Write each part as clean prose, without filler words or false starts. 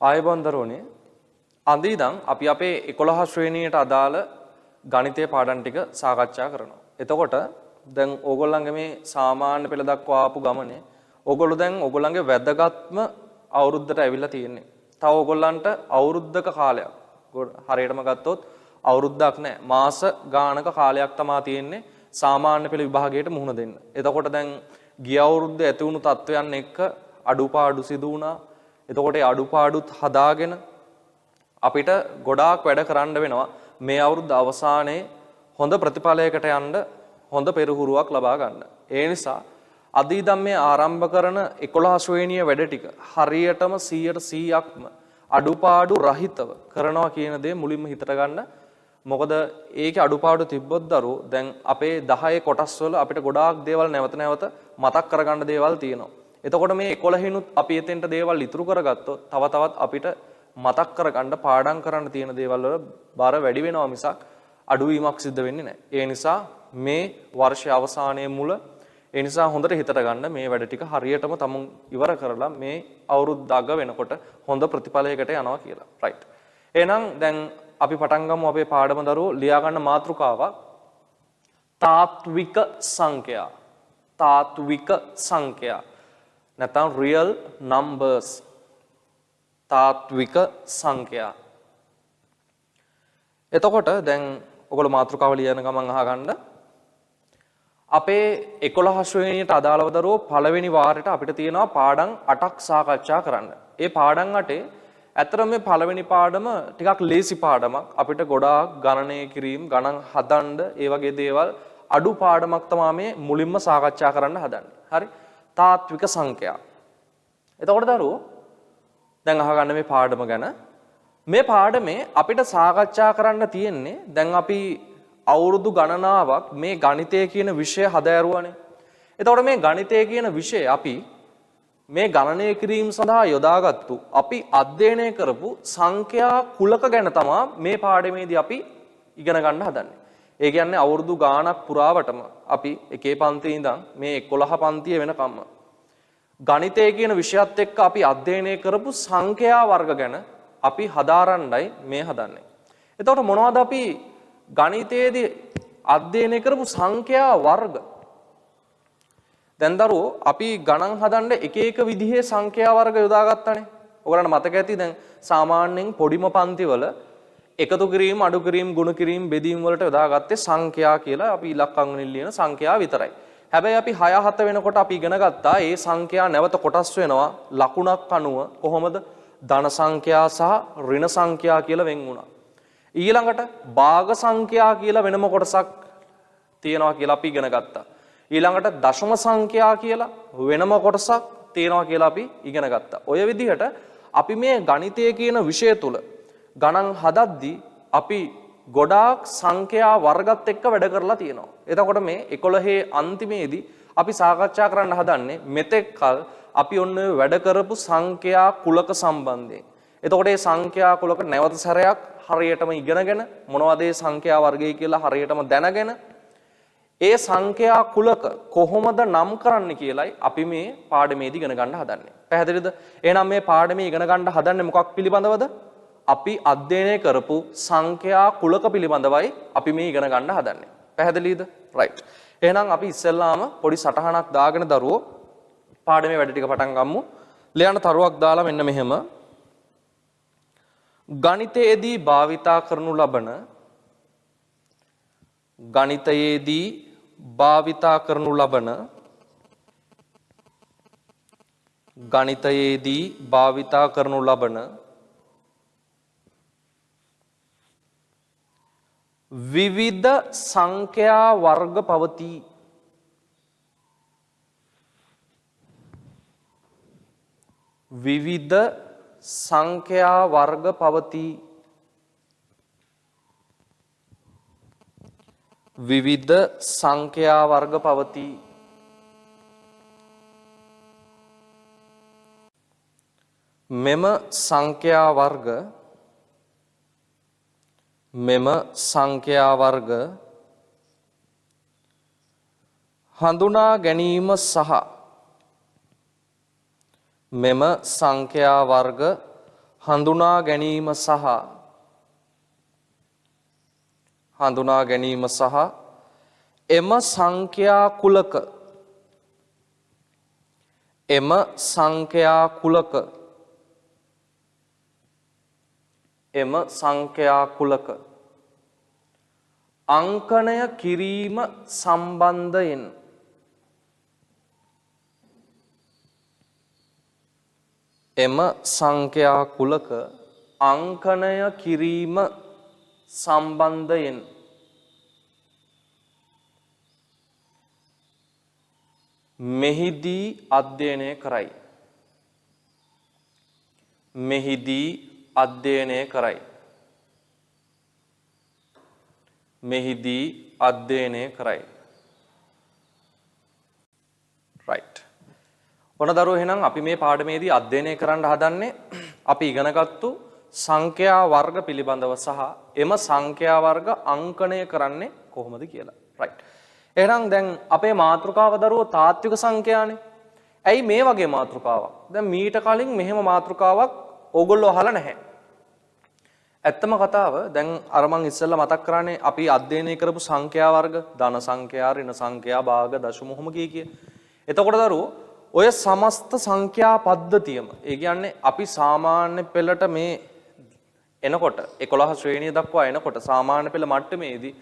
ආයුබෝවන් දරුවනේ අද ඉඳන් අපි අපේ 11 ශ්‍රේණියට අදාළ ගණිතයේ පාඩම් ටික සාකච්ඡා කරනවා. එතකොට දැන් ඕගොල්ලන්ගේ මේ සාමාන්‍ය පෙළ දක්වා ආපු ගමනේ ඕගොල්ලෝ දැන් ඕගොල්ලන්ගේ වැදගත්ම අවුරුද්දට ඇවිල්ලා තියෙන්නේ. තව ඕගොල්ලන්ට අවුරුද්දක කාලයක් හරියටම ගත්තොත් අවුරුද්දක් නෑ මාස ගානක කාලයක් තමයි තියෙන්නේ සාමාන්‍ය පෙළ විභාගයට මුහුණ දෙන්න. එතකොට දැන් ගිය අවුරුද්දේ ඇති වුණු තත්ත්වයන් එක්ක අඩුපාඩු සිදු වුණා. එතකොට ඒ අඩුපාඩුත් හදාගෙන අපිට ගොඩාක් වැඩ කරන්න වෙනවා මේ අවුරුද්ද අවසානයේ හොඳ ප්‍රතිඵලයකට යන්න හොඳ පෙරහුරුවක් ලබා ගන්න. ඒ නිසා අද ඉඳන් මේ ආරම්භ කරන 11 ශ්‍රේණිය වැඩ ටික හරියටම 100%ක්ම අඩුපාඩු රහිතව කරනවා කියන දේ මුලින්ම හිතට ගන්න. මොකද ඒකේ අඩුපාඩු තිබ්බොත් දරුවෝ දැන් අපේ 10 කොටස් වල අපිට ගොඩාක් දේවල් නැවත නැවත මතක් කරගන්න දේවල් තියෙනවා. එතකොට මේ 11 අපි එතෙන්ට දේවල් ඉතුරු කරගත්තොත් තව තවත් අපිට මතක් කරගන්න පාඩම් කරන්න තියෙන දේවල් වල බර වැඩි වෙනවා මිසක් අඩුවීමක් සිද්ධ වෙන්නේ නැහැ. ඒ නිසා මේ වර්ෂයේ අවසානයේ මුල ඒ නිසා හොඳට හිතට ගන්න මේ වැඩ ටික හරියටම තමුන් ඉවර කරලා මේ අවුරුද්ද අග වෙනකොට හොඳ ප්‍රතිඵලයකට යනවා කියලා. රයිට්. එහෙනම් දැන් අපි පටන් ගමු අපේ පාඩම දරුවෝ ලියා ගන්න මාතෘකාවක් තාත්වික සංඛ්‍යා. තාත්වික සංඛ්‍යා නැත්නම් real numbers. තාත්වික සංඛ්‍යා. එතකොට දැන් ඔයගොල්ලෝ මාතෘකාව ලියන ගමන් අහගන්න අපේ 11 ශ්‍රේණියට අදාළව දරුවෝ පළවෙනි වාරයට අපිට තියෙනවා පාඩම් 8ක් සාකච්ඡා කරන්න. ඒ පාඩම් 8 ඇත්තටම මේ පළවෙනි පාඩම ටිකක් ලේසි පාඩමක්. අපිට ගොඩාක් ගණනය කිරීම, ගණන් හදන්න, ඒ වගේ දේවල් අඩු පාඩමක් තමයි මේ මුලින්ම සාකච්ඡා කරන්න හදන්නේ. හරි? තාත්වික සංඛ්‍යා. එතකොට දරුවෝ දැන් අහගන්න මේ පාඩම ගැන. මේ පාඩමේ අපිට සාකච්ඡා කරන්න තියෙන්නේ දැන් අපි අවුරුදු ගණනාවක් මේ ගණිතය කියන විෂය හදාරුවානේ. එතකොට මේ ගණිතය කියන විෂය අපි මේ ගණනය කිරීම සඳහා යොදාගත්තු අපි අධ්‍යයනය කරපු සංඛ්‍යා කුලක ගැන තමයි මේ පාඩමේදී අපි ඉගෙන ගන්න හදන්නේ. ඒ කියන්නේ අවුරුදු ගාණක් පුරාවටම අපි එකේ පන්තියේ ඉඳන් මේ 11 පන්තිය වෙනකම්ම ගණිතය කියන විෂයත් එක්ක අපි අධ්‍යයනය කරපු සංඛ්‍යා වර්ග ගැන අපි හදාරන්නයි මේ හදන්නේ. එතකොට මොනවද අපි ගණිතයේදී අධ්‍යයනය කරපු සංඛ්‍යා වර්ග? දැන් දරුවෝ අපි ගණන් හදන්න එක එක විදිහේ සංඛ්‍යා වර්ග යොදාගත්තානේ. ඔයගලන්ට මතක ඇති දැන් සාමාන්‍යයෙන් පොඩිම පන්තිවල එකතු කිරීම, අඩු කිරීම, ගුණ කිරීම, බෙදීම වලට යොදාගත්තේ සංඛ්‍යා කියලා අපි ඉලක්කම් වලින් ලියන සංඛ්‍යා විතරයි. හැබැයි අපි 6 7 වෙනකොට අපි ඉගෙන ගත්තා මේ සංඛ්‍යා නැවත කොටස් වෙනවා ලකුණක් අනුව කොහොමද ධන සංඛ්‍යා සහ ඍණ සංඛ්‍යා කියලා වෙන් වුණා. ඊළඟට භාග සංඛ්‍යා කියලා වෙනම කොටසක් තියෙනවා කියලා අපි ඉගෙන ගත්තා. ඊළඟට දශම සංඛ්‍යා කියලා වෙනම කොටසක් තියෙනවා කියලා අපි ඉගෙන ගත්තා. ඔය විදිහට අපි මේ ගණිතය කියන විෂය තුල ගණන් හදද්දී අපි ගොඩාක් සංඛ්‍යා වර්ගත් එක්ක වැඩ කරලා තියෙනවා. එතකොට මේ 11 අන්තිමේදී අපි සාකච්ඡා කරන්න හදන්නේ මෙතෙක් කල අපි ඔන්න වැඩ කරපු සංඛ්‍යා කුලක සම්බන්ධයෙන්. එතකොට මේ සංඛ්‍යා කුලක නැවත සැරයක් හරියටම ඉගෙනගෙන මොනවද මේ සංඛ්‍යා වර්ගය කියලා හරියටම දැනගෙන ඒ සංඛ්‍යා කුලක කොහොමද නම් කරන්නේ කියලයි අපි මේ පාඩමේදී ඉගෙන ගන්න හදන්නේ. පැහැදිලිද? එහෙනම් මේ පාඩමේ ඉගෙන ගන්න හදන්නේ මොකක් පිළිබඳවද? අපි අධ්‍යයනය කරපු සංඛ්‍යා කුලක පිළිබඳවයි අපි මේ ඉගෙන ගන්න හදන්නේ. පැහැදිලිද? රයිට්. එහෙනම් අපි ඉස්සෙල්ලාම පොඩි සටහනක් දාගෙන දරුවෝ පාඩමේ වැඩ ටික පටන් ගමු. ලියන්න තරුවක් දාලා මෙන්න මෙහෙම ගණිතයේදී භාවිතා කරනු ලබන ගණිතයේදී භාවිතා කරනු ලබන ගණිතයේදී භාවිතා කරනු ලබන විවිධ සංඛ්‍යා වර්ග පවතී. විවිධ සංඛ්‍යා වර්ග පවතී. විවිධ සංඛ්‍යා වර්ග පවතී. මෙම සංඛ්‍යා වර්ග හඳුනා ගැනීම සහ මෙම සංඛ්‍යා වර්ග හඳුනා ගැනීම සහ එම සංඛ්‍යා කුලක අංකණය කිරීම සම්බන්ධයෙන් මෙහිදී අධ්‍යයනය කරයි. right. ඔන්න දරුවෝ එහෙනම් අපි මේ පාඩමේදී අධ්‍යයනය කරන්න හදන්නේ අපි ඉගෙනගත්තු සංඛ්‍යා වර්ග පිළිබඳව සහ එම සංඛ්‍යා වර්ග අංකණය කරන්නේ කොහොමද කියලා. right. එහෙනම් දැන් අපේ මාතෘකාව දරුවෝ තාත්වික සංඛ්‍යානේ. ඇයි මේ වගේ මාතෘකාවක්? දැන් මීට කලින් මෙහෙම මාතෘකාවක් ඕගොල්ලෝ අහලා නැහැ. ඇත්තම කතාව දැන් අර මං ඉස්සෙල්ලා මතක් කරන්නේ අපි අධ්‍යයනය කරපු සංඛ්‍යා වර්ග ධන සංඛ්‍යා, ඍණ සංඛ්‍යා, භාග, දශම මොහොම කිය. එතකොට දරුවෝ ඔය සමස්ත සංඛ්‍යා පද්ධතියම ඒ කියන්නේ අපි සාමාන්‍ය පෙළට මේ එනකොට 11 ශ්‍රේණිය දක්වා එනකොට සාමාන්‍ය පෙළ මට්ටමේදී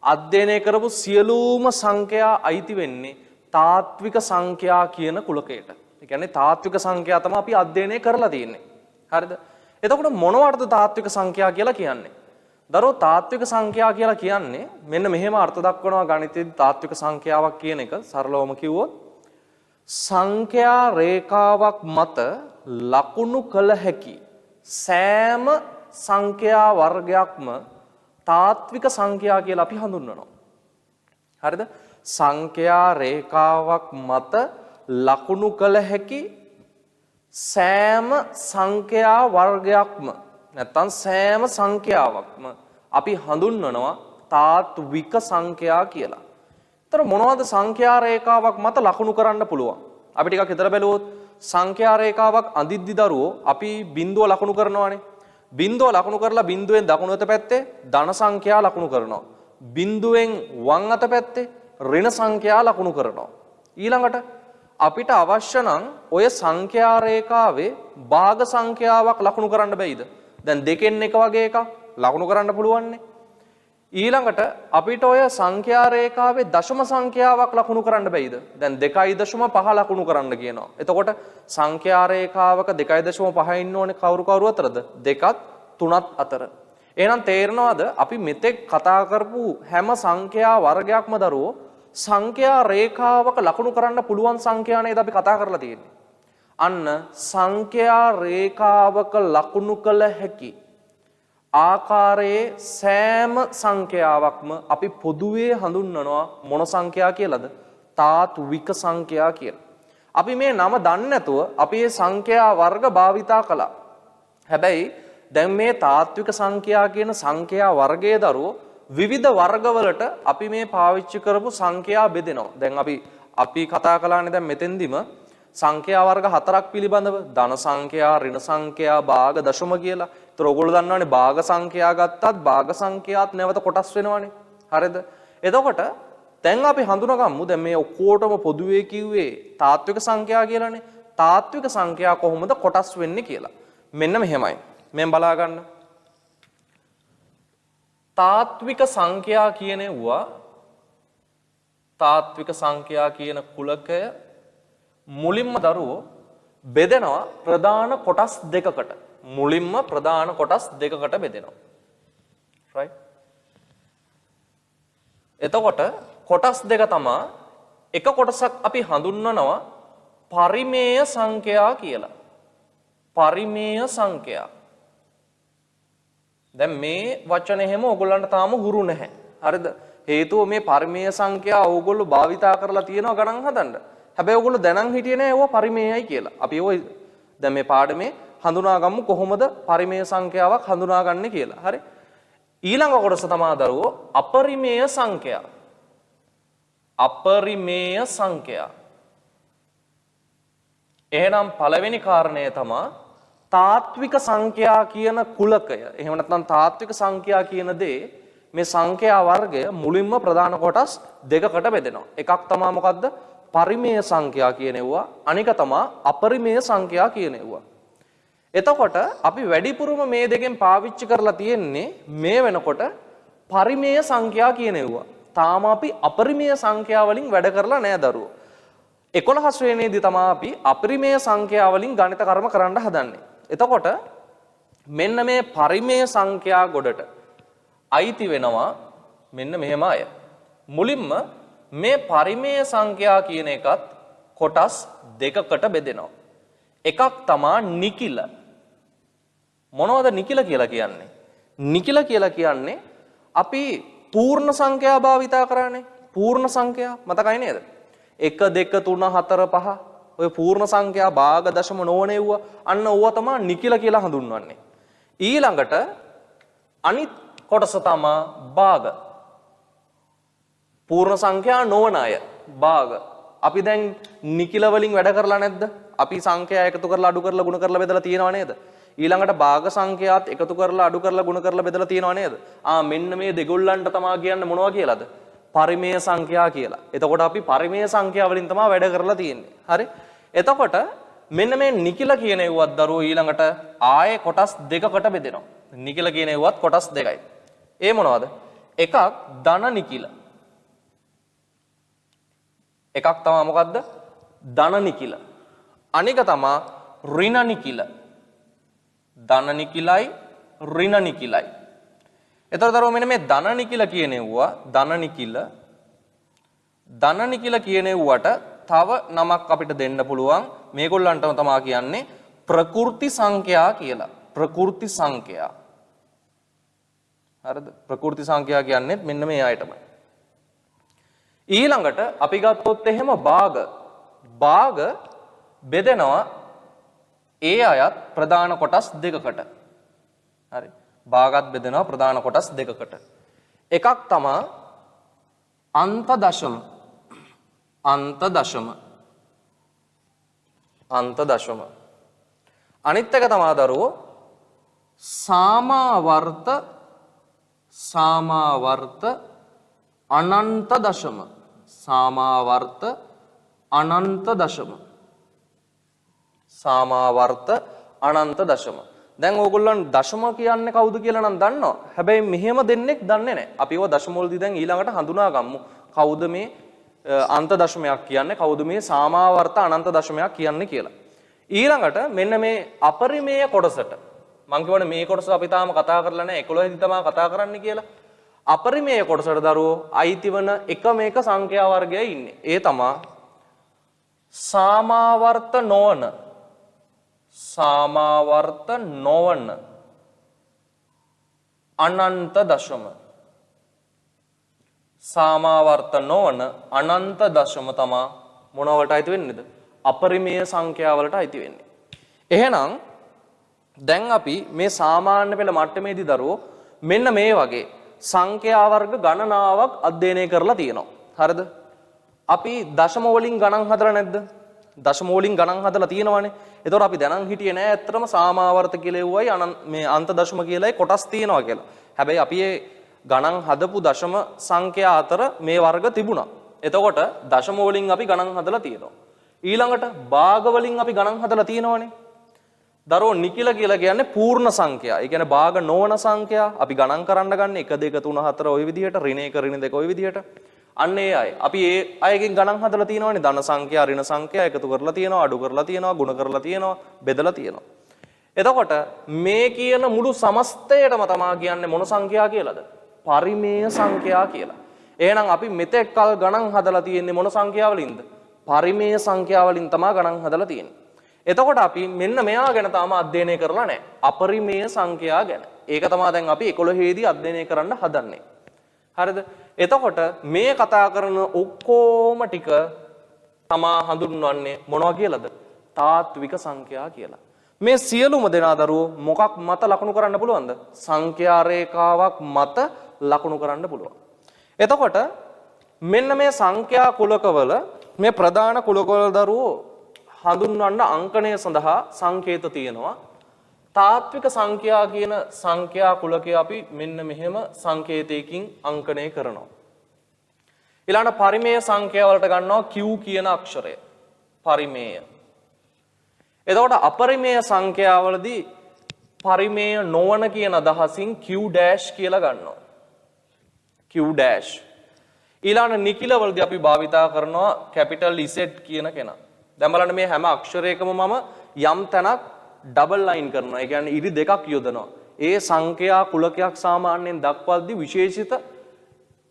අධ්‍යයනය කරපු සියලුම සංඛ්‍යා අයිති වෙන්නේ තාත්වික සංඛ්‍යා කියන කුලකයට. ඒ කියන්නේ තාත්වික සංඛ්‍යා තමයි අපි අධ්‍යයනය කරලා තියෙන්නේ. හරිද? එතකොට මොනවටද තාත්වික සංඛ්‍යා කියලා කියන්නේ? දරුවෝ තාත්වික සංඛ්‍යා කියලා කියන්නේ මෙන්න මෙහෙම අර්ථ දක්වනවා ගණිතයේදී තාත්වික සංඛ්‍යාවක් කියන එක සරලවම කිව්වොත් සංඛ්‍යා රේඛාවක් මත ලකුණු කළ හැකි සෑම සංඛ්‍යා වර්ගයක්ම තාත්වික සංඛ්‍යා කියලා අපි හඳුන්වනවා. හරිද? සංඛ්‍යා රේඛාවක් මත ලකුණු කළ හැකි සෑම සංඛ්‍යා වර්ගයක්ම නැත්නම් සෑම සංඛ්‍යාවක්ම අපි හඳුන්වනවා තාත්වික සංඛ්‍යා කියලා. ඒතර මොනවද සංඛ්‍යා රේඛාවක් මත ලකුණු කරන්න පුළුවන්? අපි ටිකක් හිතලා බැලුවොත් සංඛ්‍යා රේඛාවක් අඳිද්දි දරුවෝ අපි බිඳුව ලකුණු කරනවානේ. බිඳුව ලකුණු කරලා බිඳුවෙන් දකුණු අත පැත්තේ ධන සංඛ්‍යා ලකුණු කරනවා. බිඳුවෙන් වම් අත පැත්තේ ඍණ සංඛ්‍යා ලකුණු කරනවා. ඊළඟට අපිට අවශ්‍ය නම් ඔය සංඛ්‍යා රේඛාවේ භාග සංඛ්‍යාවක් ලකුණු කරන්න බැයිද? දැන් දෙකෙන් එක වගේ එකක් ලකුණු කරන්න පුළුවන්නේ. ඊළඟට අපිට ඔය සංඛ්‍යා රේඛාවේ දශම සංඛ්‍යාවක් ලකුණු කරන්න බැයිද? දැන් 2.5 ලකුණු කරන්න කියනවා. එතකොට සංඛ්‍යා රේඛාවක 2.5 ඉන්න ඕනේ කවුරු අතරද? 2ත් 3ත් අතර. එහෙනම් තේරෙනවද අපි මෙතෙක් කතා කරපු හැම සංඛ්‍යා වර්ගයක්ම දරුවෝ සංඛ්‍යා රේඛාවක ලකුණු කරන්න පුළුවන් සංඛ්‍යා නේද අපි කතා කරලා තියෙන්නේ. අන්න සංඛ්‍යා රේඛාවක ලකුණු කළ හැකි ආකාරයේ සෑම සංඛ්‍යාවක්ම අපි පොදුවේ හඳුන්වනවා මොන සංඛ්‍යා කියලාද? තාත්වික සංඛ්‍යා කියලා. අපි මේ නම දන්නේ නැතුව අපි මේ සංඛ්‍යා වර්ග භාවිතා කළා. හැබැයි දැන් මේ තාත්වික සංඛ්‍යා කියන සංඛ්‍යා වර්ගයේ දරුවෝ විවිධ වර්ගවලට අපි මේ පාවිච්චි කරපු සංඛ්‍යා බෙදෙනවා. දැන් අපි කතා කළානේ දැන් මෙතෙන්දිම සංඛ්‍යා වර්ග 4ක් පිළිබඳව ධන සංඛ්‍යා, ඍණ සංඛ්‍යා, භාග, දශම කියලා. ඒතර ඔයගොල්ලෝ දන්නවනේ භාග සංඛ්‍යා ගත්තත් භාග සංඛ්‍යාත් නැවත කොටස් වෙනවනේ. හරිද? එතකොට දැන් අපි හඳුනගමු දැන් මේ ඔක්කොටම පොදුවේ කිව්වේ තාත්වික සංඛ්‍යා කියලානේ. තාත්වික සංඛ්‍යා කොහොමද කොටස් වෙන්නේ කියලා. මෙන්න මෙහෙමයි. මෙන් බලා ගන්න. තාත්වික සංඛ්‍යා කියනෙවුවා තාත්වික සංඛ්‍යා කියන කුලකය මුලින්ම දරුවෝ බෙදෙනවා ප්‍රධාන කොටස් දෙකකට. මුලින්ම ප්‍රධාන කොටස් දෙකකට බෙදෙනවා. right? එතකොට කොටස් දෙක තමයි එක කොටසක් අපි හඳුන්වනවා පරිමේය සංඛ්‍යා කියලා. පරිමේය සංඛ්‍යා. දැන් මේ වචනේ හැම ඕගොල්ලන්ට තාම හුරු නැහැ. හරිද? හේතුව මේ පරිමේය සංඛ්‍යා ඕගොල්ලෝ භාවිතා කරලා තියෙනවා ගණන් හදන්න. හැබැයි ඕගොල්ලෝ දැනන් හිටියේ නෑ ඒවා පරිමේයයි කියලා. අපි ওই දැන් මේ පාඩමේ හඳුනාගමු කොහොමද පරිමේය සංඛ්‍යාවක් හඳුනාගන්නේ කියලා. හරි? ඊළඟ කොටස තමයි දරුවෝ අපරිමේය සංඛ්‍යා. අපරිමේය සංඛ්‍යා. එහෙනම් පළවෙනි කාරණය තමයි තාත්වික සංඛ්‍යා කියන කුලකය එහෙම නැත්නම් තාත්වික සංඛ්‍යා කියන දේ මේ සංඛ්‍යා වර්ගය මුලින්ම ප්‍රධාන කොටස් දෙකකට බෙදෙනවා. එකක් තමයි මොකද්ද? පරිමේය සංඛ්‍යා කියනෙවුවා. අනික තමයි අපරිමේය සංඛ්‍යා කියනෙවුවා. එතකොට අපි වැඩිපුරම මේ දෙකෙන් පාවිච්චි කරලා තියෙන්නේ මේ වෙනකොට පරිමේය සංඛ්‍යා කියනෙවුවා. තාම අපි අපරිමේය සංඛ්‍යා වලින් වැඩ කරලා නැහැ දරුවෝ. 11 ශ්‍රේණියේදී තමයි අපි අපරිමේය සංඛ්‍යා වලින් ගණිත කර්ම කරන්න හදන්නේ. එතකොට මෙන්න මේ පරිමේය සංඛ්‍යා ගොඩට අයිති වෙනවා මෙන්න මෙහෙම අය. මුලින්ම මේ පරිමේය සංඛ්‍යා කියන එකත් කොටස් දෙකකට බෙදෙනවා. එකක් තමයි නිකිල. මොනවද නිකිල කියලා කියන්නේ? නිකිල කියලා කියන්නේ අපි පූර්ණ සංඛ්‍යා භාවිතා කරන්නේ. පූර්ණ සංඛ්‍යා මතකයි නේද? 1 2 3 4 5 ඔය පූර්ණ සංඛ්‍යා භාග දශම නොවනෙව්ව අන්න ඕවා තමයි නිකිල කියලා හඳුන්වන්නේ. ඊළඟට අනිත් කොටස තමයි භාග. පූර්ණ සංඛ්‍යා නොවන අය භාග. අපි දැන් නිකිල වලින් වැඩ කරලා නැද්ද? අපි සංඛ්‍යා එකතු කරලා අඩු කරලා ගුණ කරලා බෙදලා තියෙනව නේද? ඊළඟට භාග සංඛ්‍යාත් එකතු කරලා අඩු කරලා ගුණ කරලා බෙදලා තියෙනව නේද? මෙන්න මේ දෙගොල්ලන්ට තමයි කියන්නේ මොනවා කියලාද? පරිමේය සංඛ්‍යා කියලා. එතකොට අපි පරිමේය සංඛ්‍යා වලින් තමයි වැඩ කරලා තියෙන්නේ. හරි? එතකොට මෙන්න මේ නිකිල කියන ඒවත් දරුවෝ ඊළඟට ආයේ කොටස් දෙකකට බෙදෙනවා. නිකිල කියන ඒවත් කොටස් දෙකයි. ඒ මොනවද? එකක් ධන නිකිල. එකක් තමයි මොකද්ද? ධන නිකිල. අනික තමයි ඍණ නිකිල. ධන නිකිලයි ඍණ නිකිලයි. එතකොට දරුවෝ මෙන්න මේ ධන නිකිල කියන ඒවා ධන නිකිල කියන ඒවට තව නමක් අපිට දෙන්න පුළුවන්. මේගොල්ලන්ටම තමයි කියන්නේ ප්‍රකෘති සංඛ්‍යා කියලා. ප්‍රකෘති සංඛ්‍යා. හරිද? ප්‍රකෘති සංඛ්‍යා කියන්නේ මෙන්න මේ අයටමයි. ඊළඟට අපි ගත්තොත් එහෙම භාග. භාග බෙදෙනවා ඒ අයත් ප්‍රධාන කොටස් දෙකකට. හරි. භාගත් බෙදෙනවා ප්‍රධාන කොටස් දෙකකට. එකක් තමයි අන්ත දශම. අන්ත දශම. අන්ත දශම. අනිත් එක තමයි දරුවෝ සාමාවර්ත සාමාවර්ත අනන්ත දශම. සාමාවර්ත අනන්ත දශම. සාමාවර්ත අනන්ත දශම. දැන් ඕගොල්ලන් දශම කියන්නේ කවුද කියලා නම් දන්නවා. හැබැයි මෙහෙම දෙන්නෙක් දන්නේ නැහැ. අපි ඒව දශම වලදී දැන් ඊළඟට හඳුනා ගමු. කවුද මේ අන්ත දශමයක් කියන්නේ? කවුද මේ සාමාවර්ත අනන්ත දශමයක් කියන්නේ කියලා. ඊළඟට මෙන්න මේ අපරිමේය කොටසට මම කියවනේ මේ කොටස අපි තාම කතා කරලා නැහැ. 11 දී තමයි කතා කරන්න කියලා. අපරිමේය කොටසට දරුවෝ අයිති වන එකම එක සංඛ්‍යා වර්ගයයි ඉන්නේ. ඒ තමයි සාමාවර්ත නොවන සාමාවර්ත නොවන අනන්ත දශම. සාමාවර්ත නොවන අනන්ත දශම තමයි මොනවලට අයිති වෙන්නේද? අපරිමේය සංඛ්‍යා වලට අයිති වෙන්නේ. එහෙනම් දැන් අපි මේ සාමාන්‍ය පෙළ මට්ටමේදී දරුවෝ මෙන්න මේ වගේ සංඛ්‍යා වර්ග ගණනාවක් අධ්‍යයනය කරලා තියෙනවා. හරිද? අපි දශම වලින් ගණන් හදලා නැද්ද? දශම වලින් ගණන් හදලා තියෙනවානේ. ඒතකොට අපි දැනන් හිටියේ නෑ ඇත්තටම සාමාවර්ත කියලා එව්වයි මේ අන්ත දශම කියලායි කොටස් තියෙනවා කියලා. හැබැයි අපි මේ ගණන් හදපු දශම සංඛ්‍යා අතර මේ වර්ග තිබුණා. එතකොට දශම වලින් අපි ගණන් හදලා තියෙනවා. ඊළඟට භාග වලින් අපි ගණන් හදලා තියෙනවානේ. දරුවෝ නිකිල කියලා කියන්නේ පූර්ණ සංඛ්‍යා. ඒ කියන්නේ භාග නොවන සංඛ්‍යා අපි ගණන් කරන්න ගන්න 1 2 3 4 ওই විදිහට ඍණ 1 ඍණ 2 ওই විදිහට. අන්න ඒ අය. අපි ඒ අයගෙන් ගණන් හදලා තියෙනවානේ. ධන සංඛ්‍යා ඍණ සංඛ්‍යා එකතු කරලා තියෙනවා, අඩු කරලා තියෙනවා, ගුණ කරලා තියෙනවා, බෙදලා තියෙනවා. එතකොට මේ කියන මුළු සමස්තයටම තමා කියන්නේ මොන සංඛ්‍යා කියලාද? පරිමේය සංඛ්‍යා කියලා. එහෙනම් අපි මෙතෙක් කල් ගණන් හදලා තියෙන්නේ මොන සංඛ්‍යා වලින්ද? පරිමේය සංඛ්‍යා වලින් තමයි ගණන් හදලා තියෙන්නේ. එතකොට අපි මෙන්න මෙයා ගැන තාම අධ්‍යයනය කරලා නැහැ. අපරිමේය සංඛ්‍යා ගැන. ඒක තමයි දැන් අපි 11 දී අධ්‍යයනය කරන්න හදන්නේ. හරිද? එතකොට මේ කතා කරන ඔක්කොම ටික තමා හඳුන්වන්නේ මොනවා කියලාද? තාත්වික සංඛ්‍යා කියලා. මේ සියලුම දෙනා දරුවෝ මොකක් මත ලකුණු කරන්න පුළුවන්ද? සංඛ්‍යා රේඛාවක් මත ලකුණු කරන්න පුළුවන්. එතකොට මෙන්න මේ සංඛ්‍යා කුලකවල මේ ප්‍රධාන කුලකවල දරුවෝ හඳුන්වන්න අංකණය සඳහා සංකේත තියෙනවා. තාත්වික සංඛ්‍යා කියන සංඛ්‍යා කුලකය අපි මෙන්න මෙහෙම සංකේතයකින් අංකණය කරනවා. ඊළඟ පරිමේය සංඛ්‍යා වලට ගන්නවා Q කියන අක්ෂරය. පරිමේය. එතකොට අපරිමේය සංඛ්‍යාවලදී පරිමේය නොවන කියන අදහසින් Q dash කියලා ගන්නවා. Q dash. ඊළඟ නිකිල වලදී අපි භාවිතා කරනවා capital Z කියන කෙනා. දැන් බලන්න මේ හැම අක්ෂරයකම මම යම් තැනක් ඩබල් ලයින් කරනවා. ඒ කියන්නේ ඉරි දෙකක් යොදනවා. ඒ සංඛ්‍යා කුලකයක් සාමාන්‍යයෙන් දක්වද්දී විශේෂිත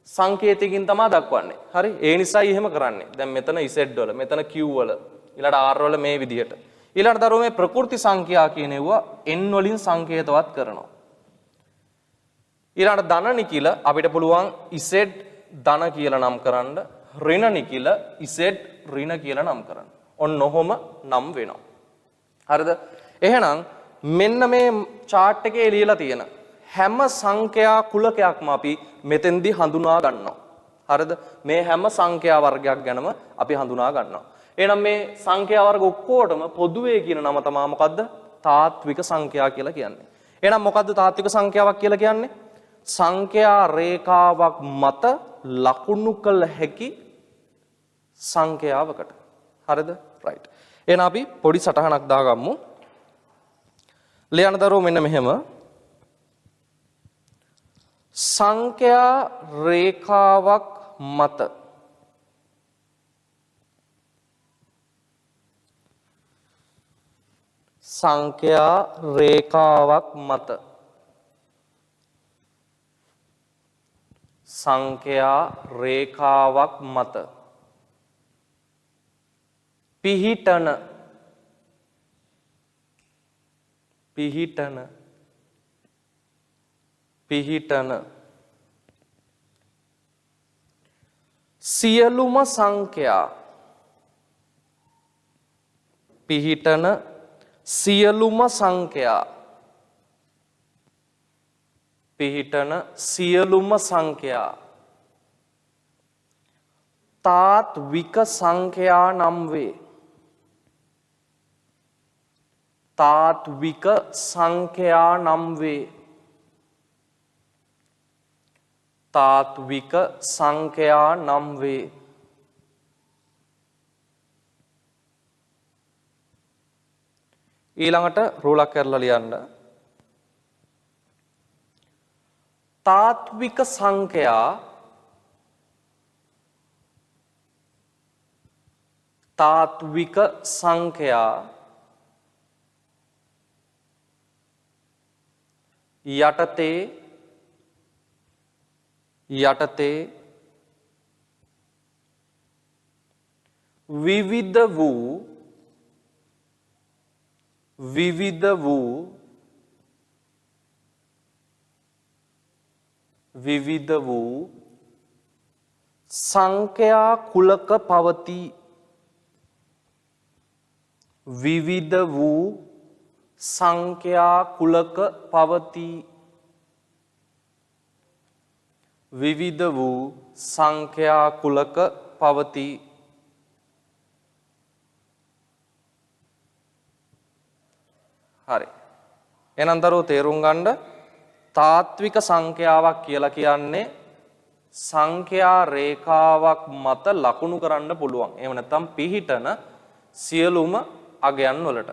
සංකේතයකින් තමයි දක්වන්නේ. හරි? ඒ නිසායි එහෙම කරන්නේ. දැන් මෙතන Z වල, මෙතන Q වල, ඊළඟ R වල මේ විදිහට. ඊළඟට දරුවෝ මේ ප්‍රකෘති සංඛ්‍යා කියන ඒවා n වලින් සංකේතවත් කරනවා. ඊළඟට ධන නිකිල අපිට පුළුවන් Z ධන කියලා නම් කරන්න, ඍණ නිකිල Z ඍණ කියලා නම් කරන්න. ඔන්න ඔහොම නම් වෙනවා. හරිද? එහෙනම් මෙන්න මේ chart එකේ ලියලා තියෙන හැම සංඛ්‍යා කුලකයක්ම අපි මෙතෙන්දී හඳුනා ගන්නවා. හරිද? මේ හැම සංඛ්‍යා වර්ගයක් ගැනම අපි හඳුනා ගන්නවා. එහෙනම් මේ සංඛ්‍යා වර්ග ඔක්කොටම පොදුවේ කියන නම තමයි මොකද්ද? තාත්වික සංඛ්‍යා කියලා කියන්නේ. එහෙනම් මොකද්ද තාත්වික සංඛ්‍යාවක් කියලා කියන්නේ? සංඛ්‍යා රේඛාවක් මත ලකුණු කළ හැකි සංඛ්‍යාවකට. හරිද? right. එහෙනම් අපි පොඩි සටහනක් දාගමු. ලියන්න දරුවෝ මෙන්න මෙහෙම. සංඛ්‍යා රේඛාවක් මත සංඛ්‍යා රේඛාවක් මත සංඛ්‍යා රේඛාවක් මත පිහිටන සියලුම සංඛ්‍යා පිහිටන සියලුම සංඛ්‍යා තාත්වික සංඛ්‍යා නම් වේ. තාත්වික සංඛ්‍යා නම් වේ. තාත්වික සංඛ්‍යා නම් වේ. ඊළඟට රූලක් කරලා ලියන්න. තාත්වික සංඛ්‍යා යටතේ විවිධ වූ සංඛ්‍යා කුලක පවතී. විවිධ වූ සංඛ්‍යා කුලක පවතී. විවිධ වූ සංඛ්‍යා කුලක පවතී. හරි. එහෙනම් දරුවෝ තේරුම් ගන්න තාත්වික සංඛ්‍යාවක් කියලා කියන්නේ සංඛ්‍යා රේඛාවක් මත ලකුණු කරන්න පුළුවන්. එහෙම නැත්නම් පිහිටන සියලුම අගයන් වලට.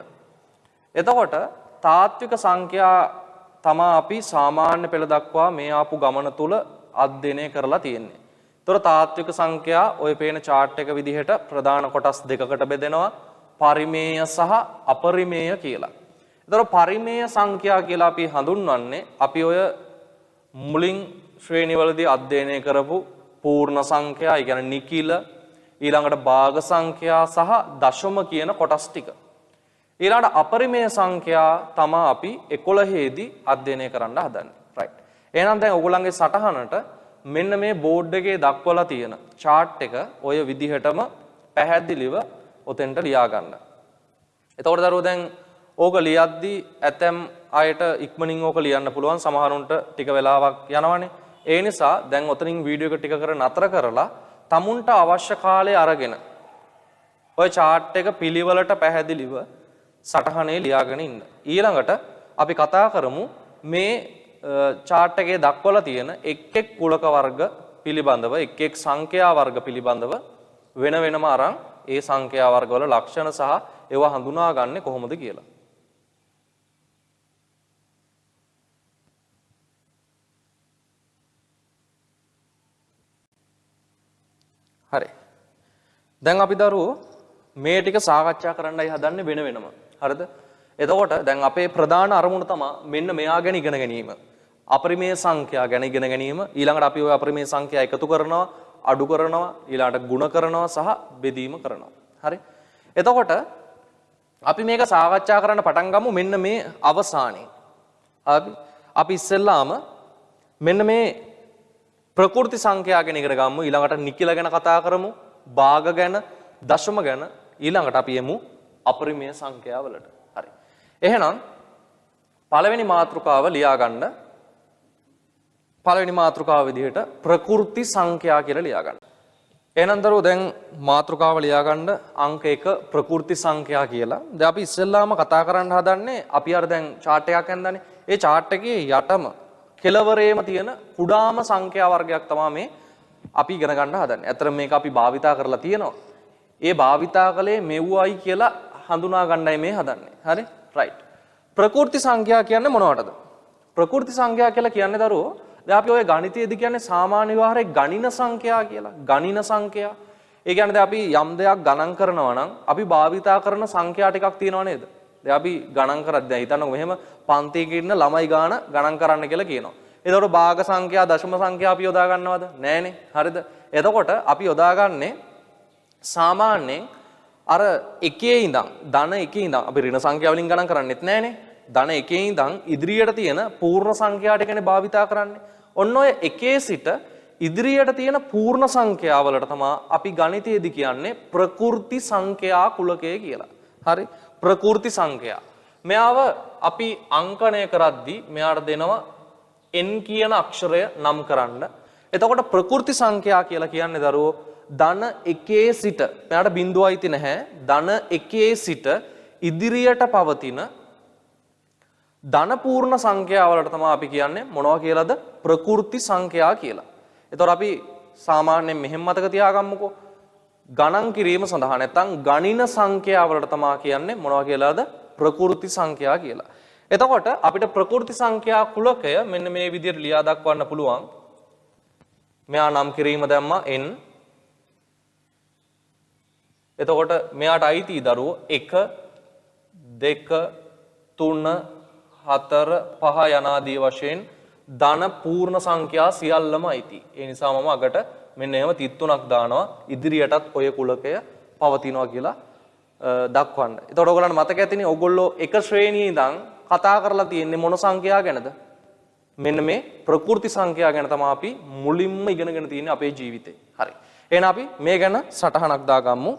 එතකොට තාත්වික සංඛ්‍යා තමයි අපි සාමාන්‍ය පෙළ දක්වා මේ ආපු ගමන තුල අධ්‍යයනය කරලා තියෙන්නේ. ඒතර තාත්වික සංඛ්‍යා ඔය පේන chart එක විදිහට ප්‍රධාන කොටස් දෙකකට බෙදෙනවා. පරිමේය සහ අපරිමේය කියලා. ඒතර පරිමේය සංඛ්‍යා කියලා අපි හඳුන්වන්නේ අපි ඔය මුලින් ශ්‍රේණිවලදී අධ්‍යයනය කරපු පූර්ණ සංඛ්‍යා, ඒ කියන්නේ නිකිල, ඊළඟට භාග සංඛ්‍යා සහ දශම කියන කොටස් ටික. ඊළඟට අපරිමේය සංඛ්‍යා තමයි අපි 11 දී අධ්‍යයනය කරන්න හදන්නේ. right. එහෙනම් දැන් ඔයගොල්ලන්ගේ සටහනට මෙන්න මේ බෝඩ් එකේ දක්වලා තියෙන chart එක ඔය විදිහටම පැහැදිලිව ඔතෙන්ට ලියා ගන්න. එතකොට දරුවෝ දැන් ඕක ලියද්දී ඇතැම් අයට ඉක්මනින් ඕක ලියන්න පුළුවන්, සමහරුන්ට ටික වෙලාවක් යනවනේ. ඒ නිසා දැන් ඔතනින් වීඩියෝ එක ටික කර නතර කරලා තමුන්ට අවශ්‍ය කාලය අරගෙන ඔය chart එක පිළිවෙලට පැහැදිලිව සටහනේ ලියාගෙන ඉන්න. ඊළඟට අපි කතා කරමු මේ chart එකේ දක්වලා තියෙන එක් එක් කුලක වර්ග පිළිබඳව එක් එක් සංඛ්‍යා වර්ග පිළිබඳව වෙන වෙනම අරන් ඒ සංඛ්‍යා වර්ග වල ලක්ෂණ සහ ඒවා හඳුනාගන්නේ කොහොමද කියලා. හරි. දැන් අපි දරුවෝ මේ ටික සාකච්ඡා කරන්නයි හදන්නේ වෙන වෙනම. හරිද? එතකොට දැන් අපේ ප්‍රධාන අරමුණ තමයි මෙන්න මෙයා ගැන ඉගෙන ගැනීම. අපරිමේය සංඛ්‍යා ගැන ඉගෙන ගැනීම. ඊළඟට අපි ওই අපරිමේය සංඛ්‍යා එකතු කරනවා, අඩු කරනවා, ඊළඟට ಗುಣ කරනවා සහ බෙදීම කරනවා. හරි? එතකොට අපි මේක සාකච්ඡා කරන්න පටන් ගමු මෙන්න මේ අවසානයේ. අපි ඉස්සෙල්ලාම මෙන්න මේ ප්‍රකෘති සංඛ්‍යා ගැන ඉගෙන ගමු. ඊළඟට නිකිල ගැන කතා කරමු, භාග ගැන, දශම ගැන. ඊළඟට අපි යමු අපරිමේය සංඛ්‍යා වලට. හරි. එහෙනම් පළවෙනි මාතෘකාව ලියා ගන්න. පළවෙනි මාතෘකාව විදිහට ප්‍රකෘති සංඛ්‍යා කියලා ලියා ගන්න. එහෙනම් දරුවෝ දැන් මාතෘකාව ලියා ගන්න අංක 1 ප්‍රකෘති සංඛ්‍යා කියලා. දැන් අපි ඉස්සෙල්ලාම කතා කරන්න හදන්නේ අපි අර දැන් chart එකක් යන්දානේ. ඒ chart එකේ යටම කෙලවරේම තියෙන කුඩාම සංඛ්‍යා වර්ගයක් තමයි මේ අපි ඉගෙන ගන්න හදන්නේ. ඇත්තට මේක අපි භාවිතා කරලා තියෙනවා. ඒ භාවිතා කලේ මෙව්වයි කියලා හඳුනා ගන්නයි මේ හදන්නේ. හරි? රයිට්. ප්‍රකෘති සංඛ්‍යා කියන්නේ මොනවටද? ප්‍රකෘති සංඛ්‍යා කියලා කියන්නේ දරුවෝ දැන් අපි ඔය ගණිතයේදී කියන්නේ සාමාන්‍ය විවහාරයේ ගණින සංඛ්‍යා කියලා. ගණින සංඛ්‍යා. ඒ කියන්නේ දැන් අපි යම් දෙයක් ගණන් කරනවා නම් අපි භාවිතා කරන සංඛ්‍යා ටිකක් තියෙනව නේද? දැන් අපි ගණන් කරද්දී දැන් හිතන්නකො මෙහෙම පන්තියක ඉන්න ළමයි ගාන ගණන් කරන්න කියලා කියනවා. එතකොට භාග සංඛ්‍යා, දශම සංඛ්‍යා අපි යොදා ගන්නවද? නෑනේ. හරිද? එතකොට අපි යොදාගන්නේ සාමාන්‍යයෙන් අර එකේ ඉඳන් ධන එකේ ඉඳන් අපි ඍණ සංඛ්‍යා වලින් ගණන් කරන්නේත් නෑනේ. ධන එකේ ඉඳන් ඉදිරියට තියෙන පූර්ණ සංඛ්‍යා ටිකනේ භාවිතා කරන්නේ. ඔන්න ඔය එකේ සිට ඉදිරියට තියෙන පූර්ණ සංඛ්‍යා වලට තමයි අපි ගණිතයේදී කියන්නේ ප්‍රකෘති සංඛ්‍යා කුලකය කියලා. හරි? ප්‍රකෘති සංඛ්‍යා. මෙයාව අපි අංකණය කරද්දී මෙයාට දෙනවා n කියන අක්ෂරය නම් කරන්න. එතකොට ප්‍රකෘති සංඛ්‍යා කියලා කියන්නේ දරුවෝ ධන එකේ සිට මෙයාට බිඳුවයි ති නැහැ. ධන එකේ සිට ඉදිරියට පවතින ධන පූර්ණ සංඛ්‍යා වලට තමයි අපි කියන්නේ මොනවා කියලාද? ප්‍රකෘති සංඛ්‍යා කියලා. එතකොට අපි සාමාන්‍යයෙන් මෙහෙම මතක තියාගමුකෝ. ගණන් කිරීම සඳහා නැත්නම් ගණින සංඛ්‍යා වලට තමයි කියන්නේ මොනවා කියලාද? ප්‍රකෘති සංඛ්‍යා කියලා. එතකොට අපිට ප්‍රකෘති සංඛ්‍යා කුලකය මෙන්න මේ විදිහට ලියා දක්වන්න පුළුවන්. මෙයා නම් කිරීම දැම්මා n. එතකොට මෙයාට අයිති දරුවෝ 1 2 3 4 5 යනාදී වශයෙන් ධන පූර්ණ සංඛ්‍යා සියල්ලම අයිති. ඒ නිසා මම අගට මෙන්න එහෙම 33ක් දානවා ඉදිරියටත් ඔය කුලකය පවතිනවා කියලා දක්වන්න. එතකොට ඔයගොල්ලන්ට මතක ඇතිනේ ඔයගොල්ලෝ එක ශ්‍රේණියේ ඉඳන් කතා කරලා තියෙන්නේ මොන සංඛ්‍යා ගැනද? මෙන්න මේ ප්‍රකෘති සංඛ්‍යා ගැන තමයි අපි මුලින්ම ඉගෙනගෙන තියෙන්නේ අපේ ජීවිතේ. හරි. එහෙනම් අපි මේ ගැන සටහනක් දාගමු.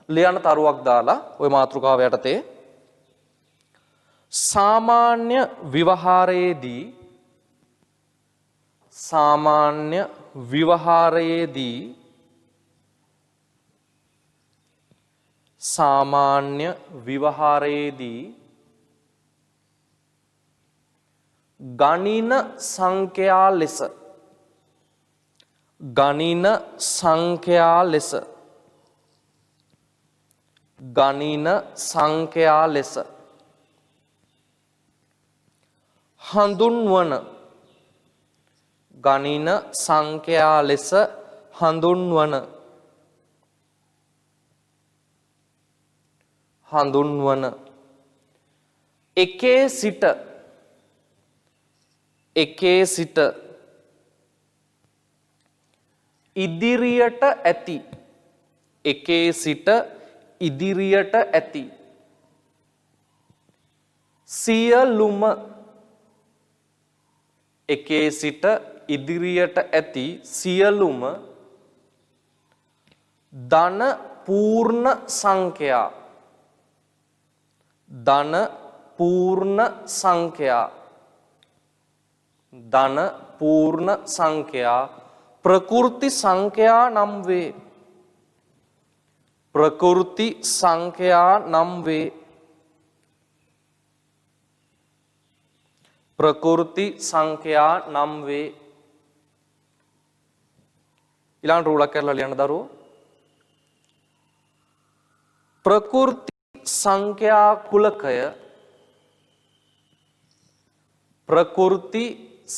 ලියන තරුවක් දාලා ওই මාතෘකාව යටතේ සාමාන්‍ය විවහාරයේදී ගණින සංඛ්‍යා ලෙස හඳුන්වන එකේ සිට ඉදිරියට ඇති සියලුම ධන පූර්ණ සංඛ්‍යා ප්‍රකෘති සංඛ්‍යා නම් වේ. ප්‍රකෘති සංඛ්‍යා නම් වේ. ඊළඟ රූලක් කරලා ලියන්න දරුවෝ. ප්‍රකෘති සංඛ්‍යා කුලකය ප්‍රකෘති